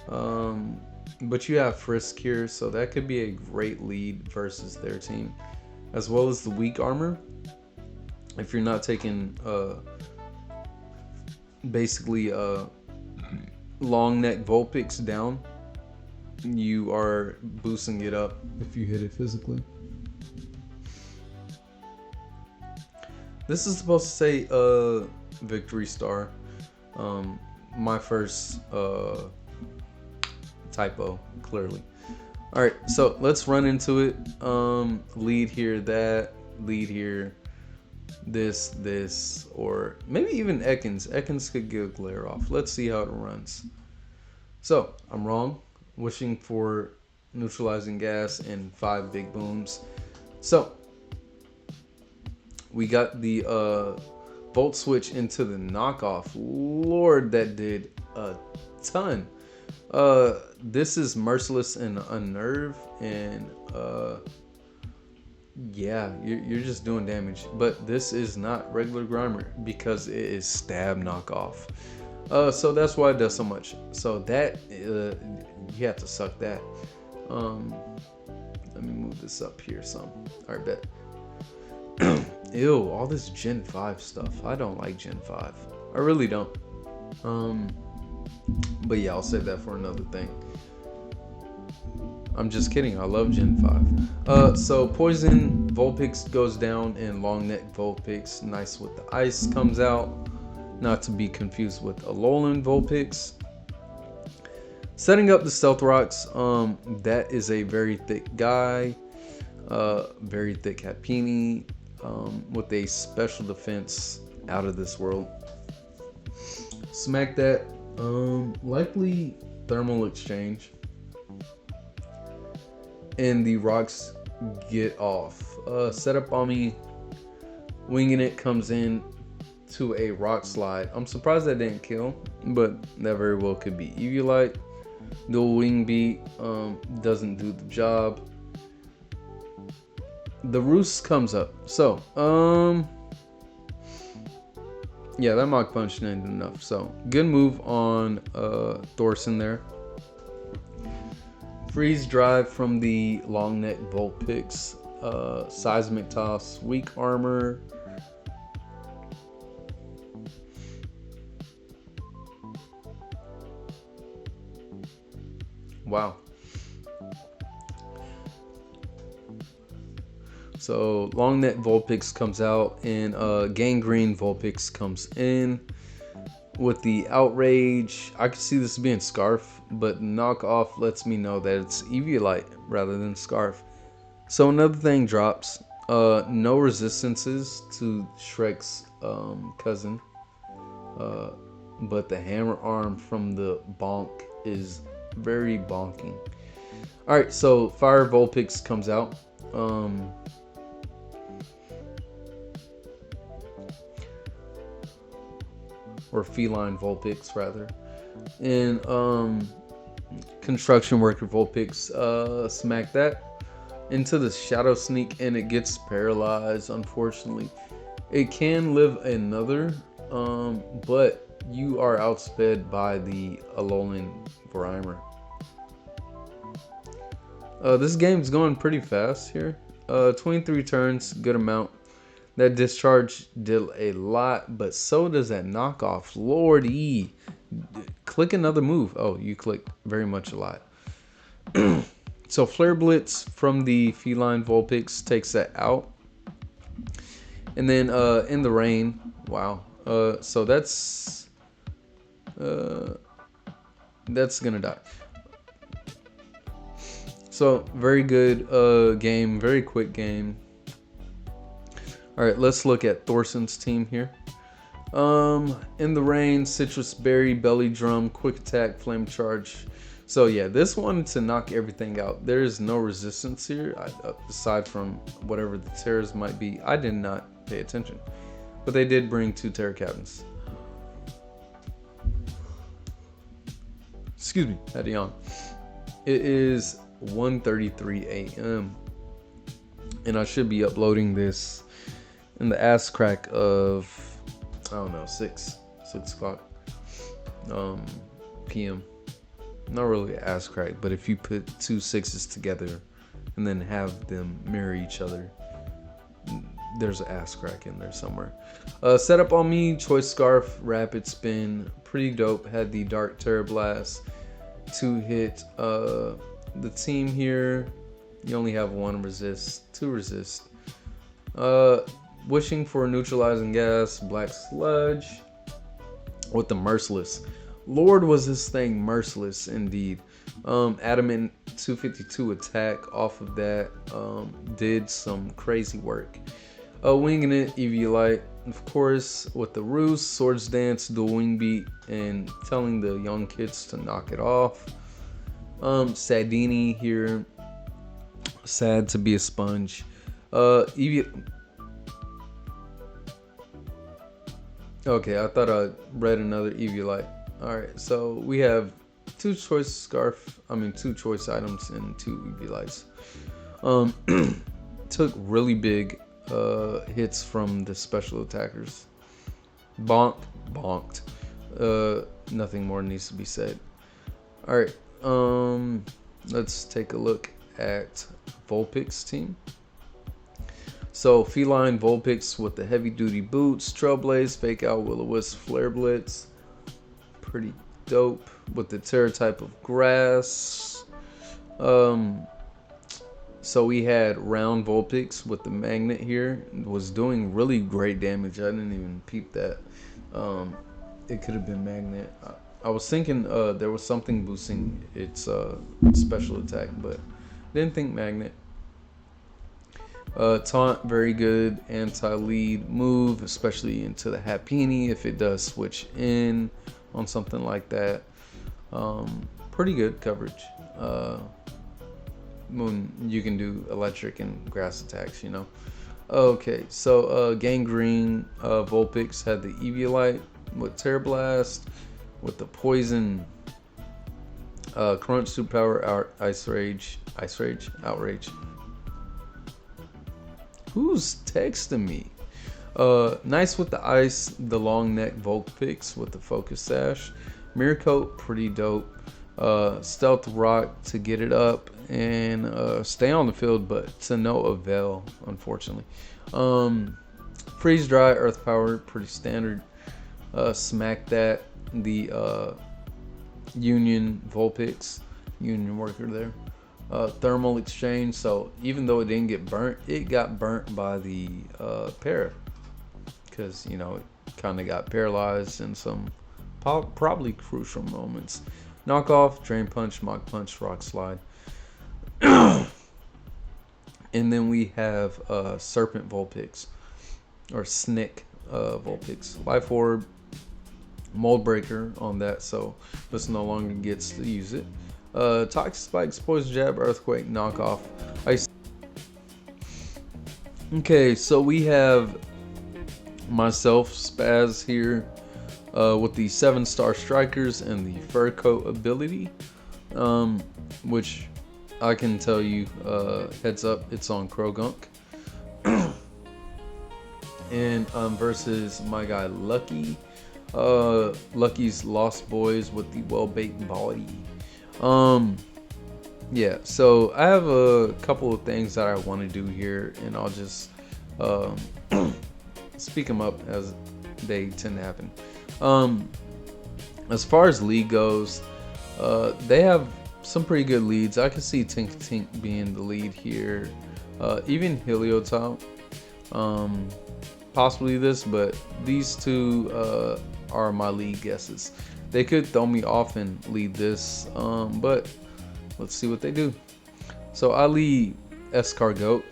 but you have Frisk here, so that could be a great lead versus their team, as well as the weak armor. If you're not taking basically long neck Vulpix down, you are boosting it up if you hit it physically. This is supposed to say Victory Star. My first typo, clearly. Alright, so let's run into it. Lead here, that, lead here, this, or maybe even Ekans. Ekans could get a glare off. Let's see how it runs. So, I'm wrong. Wishing for neutralizing gas and 5 big booms. So, we got the Volt Switch into the knockoff. Lord, that did a ton. This is Merciless and Unnerve, and yeah, you're just doing damage. But this is not regular Grimer because it is stab knockoff. So that's why it does so much. So that you have to suck that. Let me move this up here some. All right, bet. Ew, all this Gen 5 stuff. I don't like Gen 5. I really don't. But yeah, I'll save that for another thing. I'm just kidding. I love Gen 5. So Poison Vulpix goes down, and Long Neck Vulpix, nice with the ice, comes out. Not to be confused with Alolan Vulpix. Setting up the Stealth Rocks. That is a very thick guy. Very thick Happini. With a special defense out of this world. Smack that. Likely Thermal Exchange. And the rocks get off. Setup on me. Winging It comes in to a Rock Slide. I'm surprised that didn't kill, but that very well could be Eviolite. Dual Wing Beat doesn't do the job. The Roost comes up. So, yeah, that Mach Punch didn't do enough. So, good move on Thorson there. Freeze Drive from the Long Neck Vulpix. Seismic Toss, weak armor. Wow. So Long Neck Vulpix comes out, and Gangrene Vulpix comes in with the Outrage. I could see this being Scarf, but knockoff lets me know that it's Eviolite rather than Scarf. So another thing drops. No resistances to Shrek's cousin, but the Hammer Arm from the Bonk is very bonking. Alright, so Fire Vulpix comes out. Or Feline Vulpix rather. And Construction Worker Vulpix smack that into the Shadow Sneak, and it gets paralyzed, unfortunately. It can live another, but you are outsped by the Alolan Grimer. This game's going pretty fast here. 23 turns, good amount. That discharge did a lot, but so does that knockoff. Lordy, Click another move. Oh, you clicked very much a lot. So Flare Blitz from the Feline Vulpix takes that out. And then In the Rain. Wow. So that's gonna die. So very good game, very quick game. All right, let's look at Thorson's team here. In the Rain, Citrus Berry, Belly Drum, Quick Attack, Flame Charge. So yeah, this one to knock everything out. There is no resistance here, aside from whatever the terrors might be. I did not pay attention, but they did bring 2 Terror Captains. Excuse me, had to yawn. It is 1:33 a.m. and I should be uploading this in the ass crack of, I don't know, 6 o'clock p.m. Not really ass crack, but if you put 2 6s together and then have them mirror each other, there's an ass crack in there somewhere. Setup on me, Choice Scarf, Rapid Spin, pretty dope. Had the Dark Terror Blast to hit the team here. You only have 1 resist, 2 resist. Wishing for Neutralizing Gas, Black Sludge with the Merciless. Lord, was this thing merciless indeed. Adamant 252 attack off of that. Did some crazy work. Winging it, Eviolite, of course, with the Roost, Swords Dance, Dual Wing Beat, and telling the young kids to knock it off. Sadini here. Sad to be a sponge. Okay, I thought I read another Eviolite. Alright, so we have 2 choice items and 2 Eviolites. Took really big hits from the special attackers. Bonked. Nothing more needs to be said. Alright, let's take a look at Vulpix team. So Feline Vulpix with the heavy duty boots, Trailblaze, Fake Out, Will-O-Wisp, Flare Blitz. Pretty dope with the Terror type of grass. So we had Round Vulpix with the magnet here. It was doing really great damage. I didn't even peep that. It could have been magnet. I was thinking there was something boosting its special attack, but didn't think magnet. Taunt, very good anti-lead move, especially into the Happini if it does switch in on something like that. Pretty good coverage. When you can do electric and grass attacks, you know. Okay, so Gangrene Vulpix had the Eviolite with Terror Blast, with the Poison, Crunch, Superpower, Outrage. Who's texting me? Nice with the ice, the long neck Vulpix with the Focus Sash. Mirror Coat, pretty dope. Stealth Rock to get it up and stay on the field, but to no avail, unfortunately. Freeze Dry, Earth Power, pretty standard. Smack that, the Union Vulpix, Union worker there. Thermal Exchange, so even though it didn't get burnt, it got burnt by the para, because you know it kind of got paralyzed in some probably crucial moments. Knockoff, Drain Punch, Mach Punch, Rock Slide. And then we have Serpent Vulpix, or Snick Vulpix. Life Orb, Mold Breaker on that, so this no longer gets to use it. Toxic Spikes, Poison Jab, Earthquake, Knockoff, Ice. Okay, so we have myself, Spazz here, with the 7-star strikers and the Fur Coat ability, which I can tell you, heads up, it's on Krogunk. And versus my guy Lucky. Lucky's Lost Boys with the well-baked body. Yeah, so I have a couple of things that I want to do here, and I'll just speak them up as they tend to happen. As far as lead goes, they have some pretty good leads. I can see Tink Tink being the lead here. Even Heliotop. Possibly this, but these two are my lead guesses. They could throw me off and lead this, but let's see what they do. So I lead Escargot,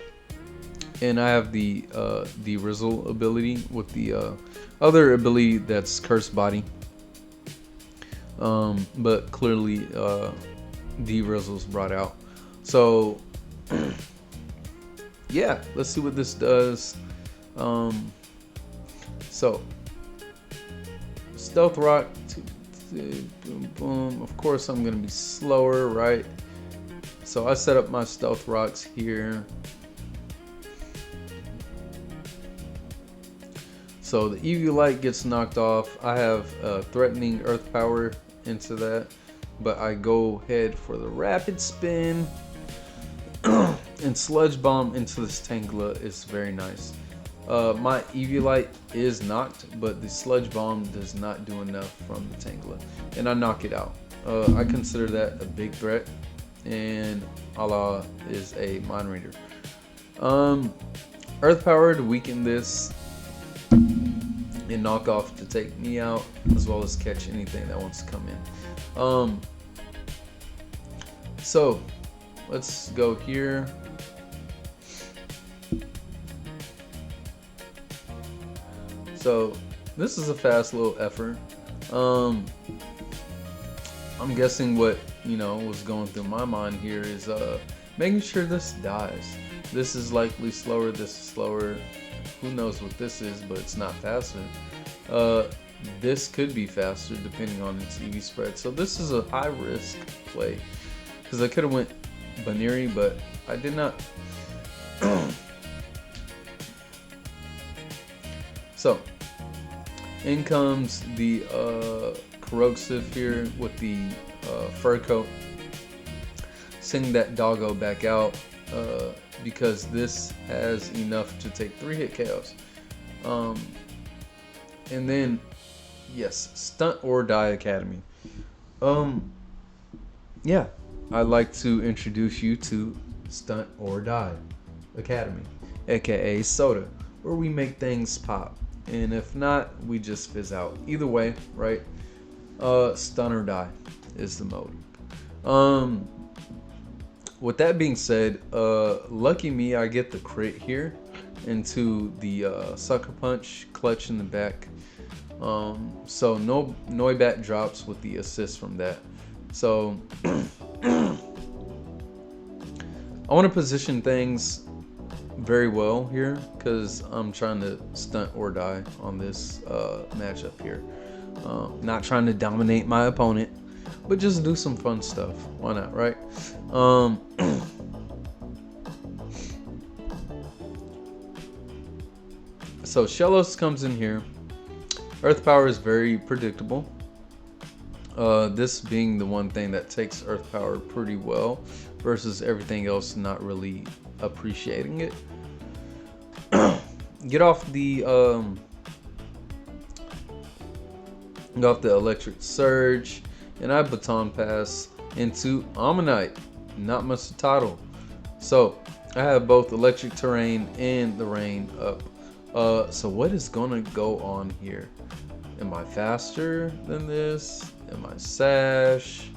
and I have the Rizzle ability with the other ability that's Curse Body. But clearly Rizzle's brought out. So yeah, let's see what this does. So Stealth Rock, boom, boom. Of course I'm gonna be slower, right? So I set up my Stealth Rocks here. So the Eviolite gets knocked off. I have Threatening Earth Power into that, but I go ahead for the Rapid Spin. And Sludge Bomb into this Tangela is very nice. My Eviolite is knocked, but the Sludge Bomb does not do enough from the Tangela, and I knock it out. I consider that a big threat, and Ala is a Mind Reader. Earth Power to weaken this, and Knock Off to take me out, as well as catch anything that wants to come in. So let's go here. So this is a fast little effort. I'm guessing what was going through my mind here is making sure this dies. This is likely slower. This is slower. Who knows what this is, but it's not faster. This could be faster depending on its EV spread. So this is a high risk play because I could have went Baneri, but I did not. So in comes the Corrosive here with the Fur Coat. Send that Doggo back out because this has enough to take 3-hit KOs. And then, yes, Stunt or Die Academy. Yeah, I'd like to introduce you to Stunt or Die Academy, aka Soda, where we make things pop. And if not, we just fizz out. Either way, right? Stun or Die is the mode. With that being said, lucky me, I get the crit here into the Sucker Punch, clutch in the back. So no Noibat drops with the assist from that. So I want to position things very well here because I'm trying to stunt or die on this matchup here. Not trying to dominate my opponent, but just do some fun stuff. Why not, right? So Shellos comes in here. Earth Power is very predictable. This being the one thing that takes Earth Power pretty well versus everything else not really appreciating it. Get off the Electric Surge, and I Baton Pass into Ammonite, not Musatado. So I have both Electric Terrain and the Rain up. So what is gonna go on here? Am I faster than this? Am I Sash?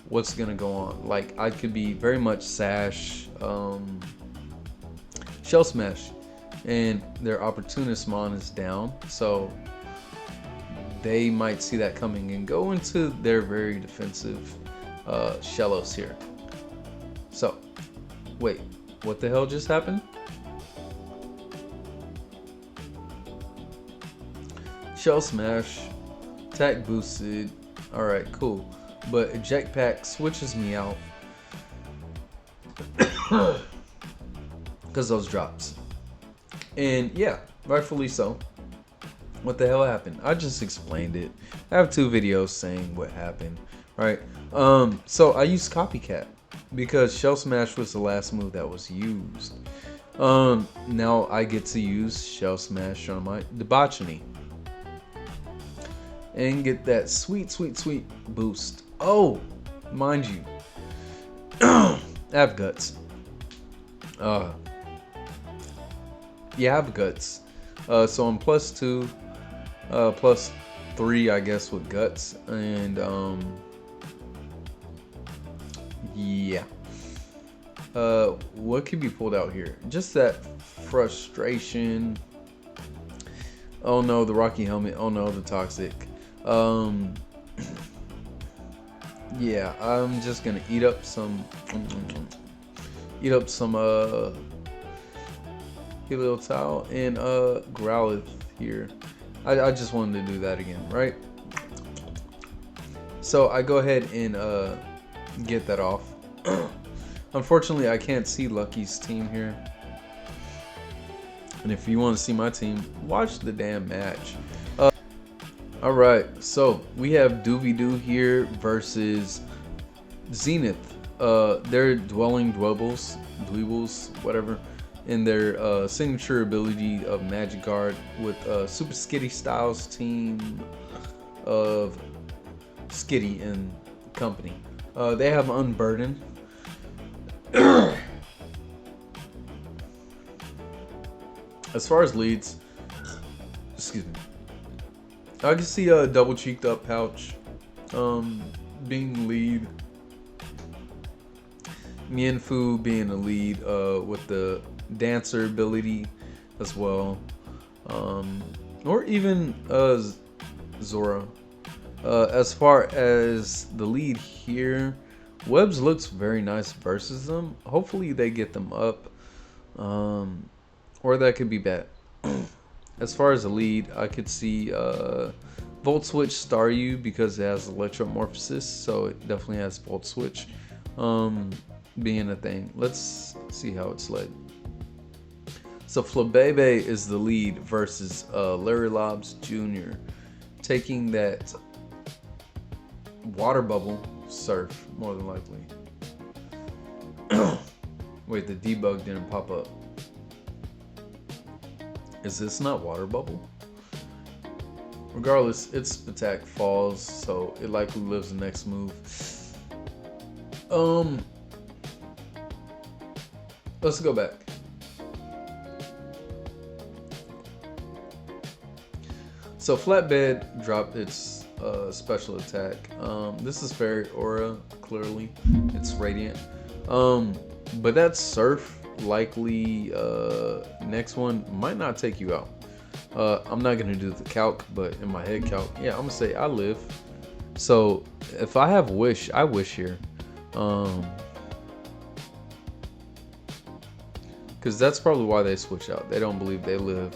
What's gonna go on? Like, I could be very much Sash, Shell Smash, and their Opportunist Mon is down, so they might see that coming and go into their very defensive Shellos here. So, wait, what the hell just happened? Shell Smash, attack boosted. Alright, cool. But Eject Pack switches me out because those drops. And yeah, rightfully so. What the hell happened? I just explained it. I have 2 videos saying what happened, right? So I used Copycat because Shell Smash was the last move that was used. Now I get to use Shell Smash on my Debauchery. and get that sweet, sweet, sweet boost. Oh, mind you, I have guts. Yeah, I have guts. So I'm +2, +3, I guess, with guts, and yeah. What could be pulled out here? Just that frustration. Oh no, the Rocky Helmet. Oh no, the Toxic. Yeah, I'm just gonna eat up some Helio Towel and Growlithe here. I just wanted to do that again, right? So I go ahead and get that off. Unfortunately, I can't see Lucky's team here. And if you want to see my team, watch the damn match. Alright, so we have Duvy here versus Zenith. They're Dwebbles, whatever, in their signature ability of Magic Guard with SupaSkittyStyle's team of Skitty and company. They have Unburden. As far as leads, excuse me, I can see a double cheeked up pouch being lead. Mienfoo being a lead with the dancer ability as well, or even Zora. As far as the lead here, Webs looks very nice versus them. Hopefully they get them up, or that could be bad. As far as the lead, I could see Volt Switch Staryu because it has Electromorphosis, so it definitely has Volt Switch being a thing. Let's see how it's led. So Flabebe is the lead versus Larry Lobs Jr. taking that Water Bubble Surf, more than likely. Wait, the debug didn't pop up. Is this not Water Bubble? Regardless, its attack falls, so it likely lives the next move. Let's go back. So Flatbed dropped its special attack. This is Fairy Aura, clearly. It's Radiant. But that Surf, likely next one, might not take you out. I'm not going to do the calc, but in my head calc, yeah, I'm going to say I live. So if I have Wish, I Wish here. Because that's probably why they switch out. They don't believe they live.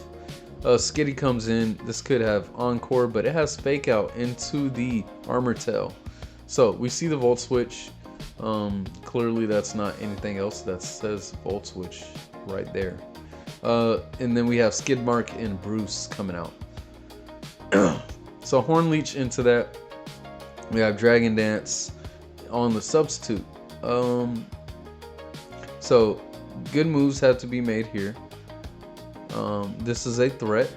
Skitty comes in. This could have Encore, but it has Fake Out into the Armor Tail. So we see the Volt Switch. Clearly that's not anything else that says Volt Switch right there. And then we have Skidmark and Bruce coming out. So Horn Leech into that. We have Dragon Dance on the substitute. So good moves have to be made here. This is a threat.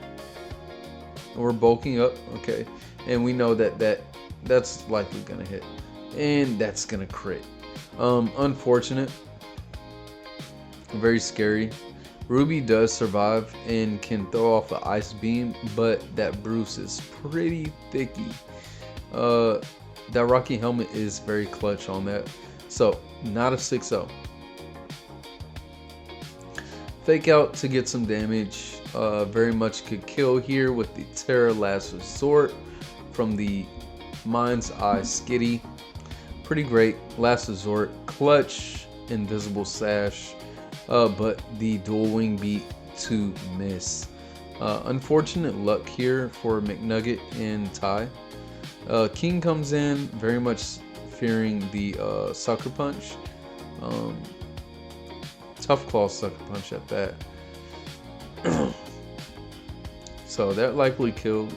We're bulking up, okay, and we know that's likely gonna hit, and that's gonna crit. Unfortunate, very scary. Ruby does survive and can throw off the Ice Beam, but that Bruce is pretty thicky. That Rocky Helmet is very clutch on that, so not a 6-0. Fake Out to get some damage. Very much could kill here with the Terra Last Resort from the Mind's Eye Skitty. Pretty great. Last Resort. Clutch. Invisible Sash. But the Dual Wing Beat to miss. Unfortunate luck here for McNugget and Ty. King comes in very much fearing the Sucker Punch. Tough Claw Sucker Punch at that. So that likely killed.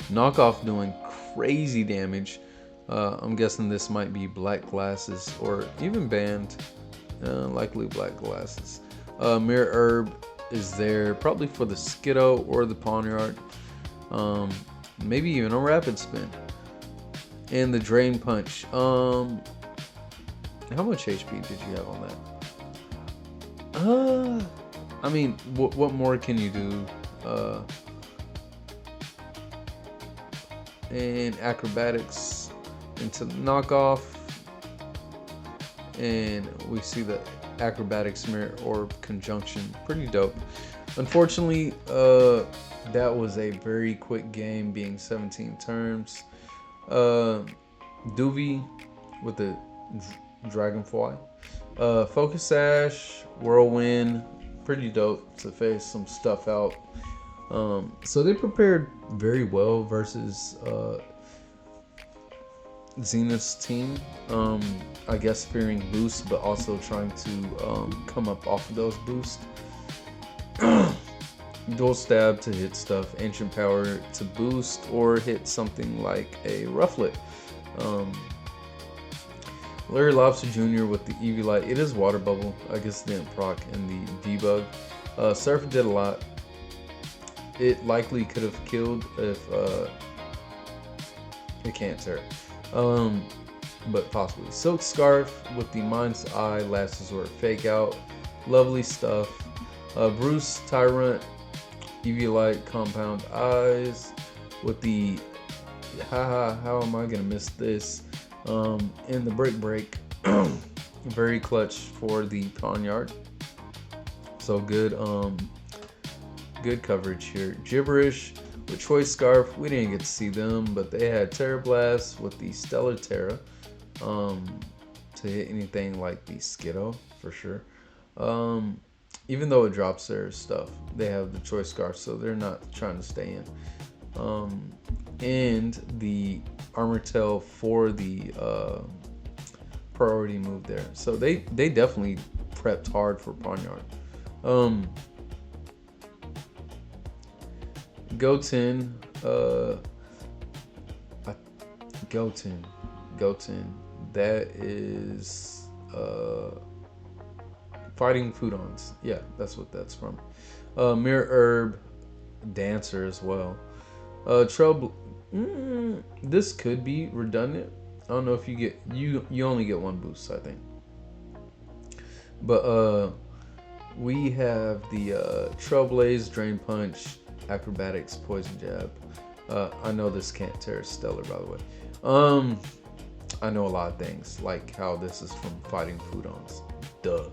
Knockoff doing crazy damage. I'm guessing this might be Black Glasses or even banned. Likely Black Glasses. Mirror Herb is there probably for the Skiddo or the Pawniard. maybe even a rapid spin. And the drain punch. How much HP did you have on that? I mean, what more can you do? And acrobatics into knockoff, and we see the acrobatics mirror orb conjunction. Pretty dope. Unfortunately, that was a very quick game, being 17 turns. Duvy with the Dragonfly. Focus Sash, Whirlwind, pretty dope to phase some stuff out. So they prepared very well versus Zenith's team. I guess fearing boosts, but also trying to come up off of those boosts. Dual Stab to hit stuff, Ancient Power to boost or hit something like a Rufflet. Larry Lobster Jr. with the Eviolite. It is Water Bubble. I guess it didn't proc in the debug. Surf did a lot. It likely could have killed if it can't tear. But possibly. Silk Scarf with the Mind's Eye, Last Resort Fake Out. Lovely stuff. Bruce Tyrant, Eviolite, Compound Eyes with the how am I gonna miss this? In the break. Very clutch for the Pawnyard. So good good coverage here. Gibberish with Choice Scarf. We didn't get to see them, but they had Terra Blast with the Stellar Terra to hit anything like the Skiddo for sure. Even though it drops their stuff, they have the Choice Scarf, so they're not trying to stay in. And the Armor Tail for the priority move there. So they definitely prepped hard for Pawnyard. Goten, that is Fighting Foodons. Yeah, that's what that's from. Mirror Herb, Dancer as well. Trouble. This could be redundant. I don't know if you get you only get one boost, I think. But we have the Trailblaze, Drain Punch, Acrobatics, Poison Jab. I know this can't tear Stellar, by the way. I know a lot of things, like how this is from Fighting Foodons. Duh.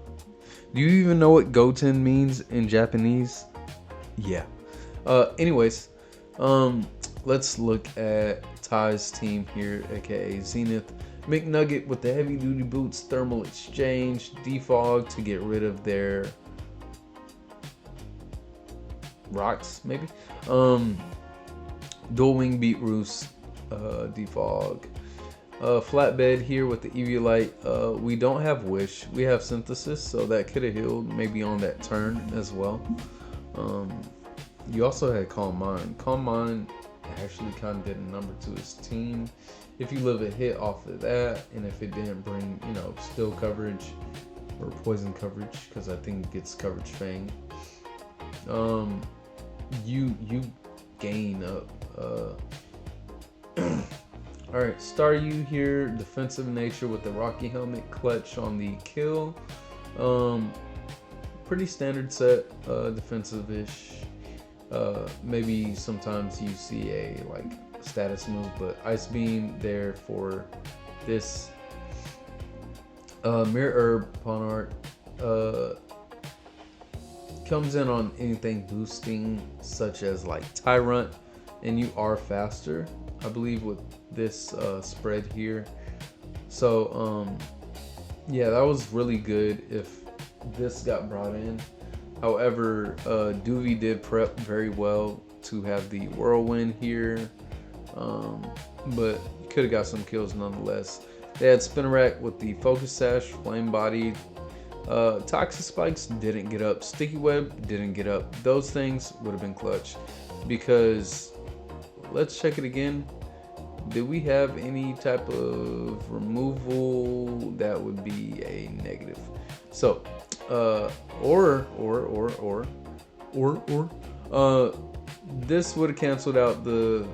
Do you even know what Goten means in Japanese? Yeah. Anyways, let's look at Ty's team here, aka Zenith. McNugget with the heavy duty boots, thermal exchange, defog to get rid of their rocks, maybe. Dual Wing Beetroos, defog. Flatbed here with the Eviolite. We don't have Wish, we have Synthesis, so that could have healed maybe on that turn as well. You also had Calm Mind. Calm Mind actually kind of did a number to his team. If you live a hit off of that, and if it didn't bring, still coverage or poison coverage, because I think it gets coverage Fang, you gain up. Alright, Staryu here, defensive nature with the Rocky Helmet, clutch on the kill. Pretty standard set, defensive-ish. Maybe sometimes you see a status move, but Ice Beam there for this. Mirror Herb, Pawn Art, comes in on anything boosting, such as Tyrant, and you are faster, I believe, with this spread here. So yeah, that was really good if this got brought in. However, Duvy did prep very well to have the Whirlwind here, but could have got some kills nonetheless. They had Spinnerack with the Focus Sash, Flame Body. Toxic Spikes didn't get up. Sticky Web didn't get up. Those things would have been clutch, because let's check it again. Did we have any type of removal that would be a negative? So, this would have canceled out the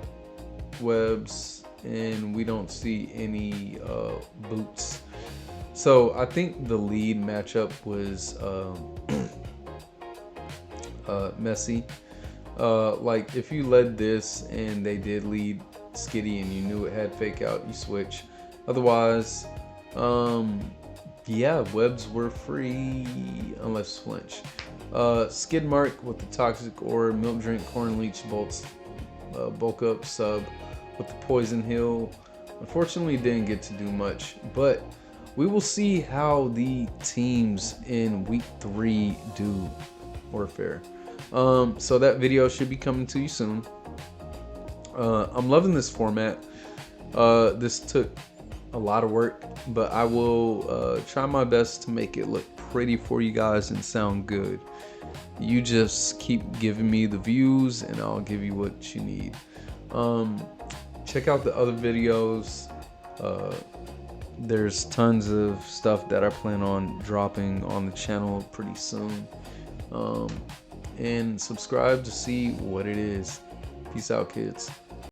webs, and we don't see any boots. So I think the lead matchup was messy. Like if you led this and they did lead Skitty and you knew it had fake out, you switch. Otherwise, yeah, webs were free unless flinch. Skidmark with the Toxic Ore, Milk Drink, Corn Leech, Bolts, Bulk Up, Sub with the Poison Hill. Unfortunately, didn't get to do much, but we will see how the teams in week 3 do Warfare. So that video should be coming to you soon. I'm loving this format. This took a lot of work, but I will try my best to make it look pretty for you guys and sound good. You just keep giving me the views and I'll give you what you need. Check out the other videos. There's tons of stuff that I plan on dropping on the channel pretty soon. And subscribe to see what it is. Peace out, kids.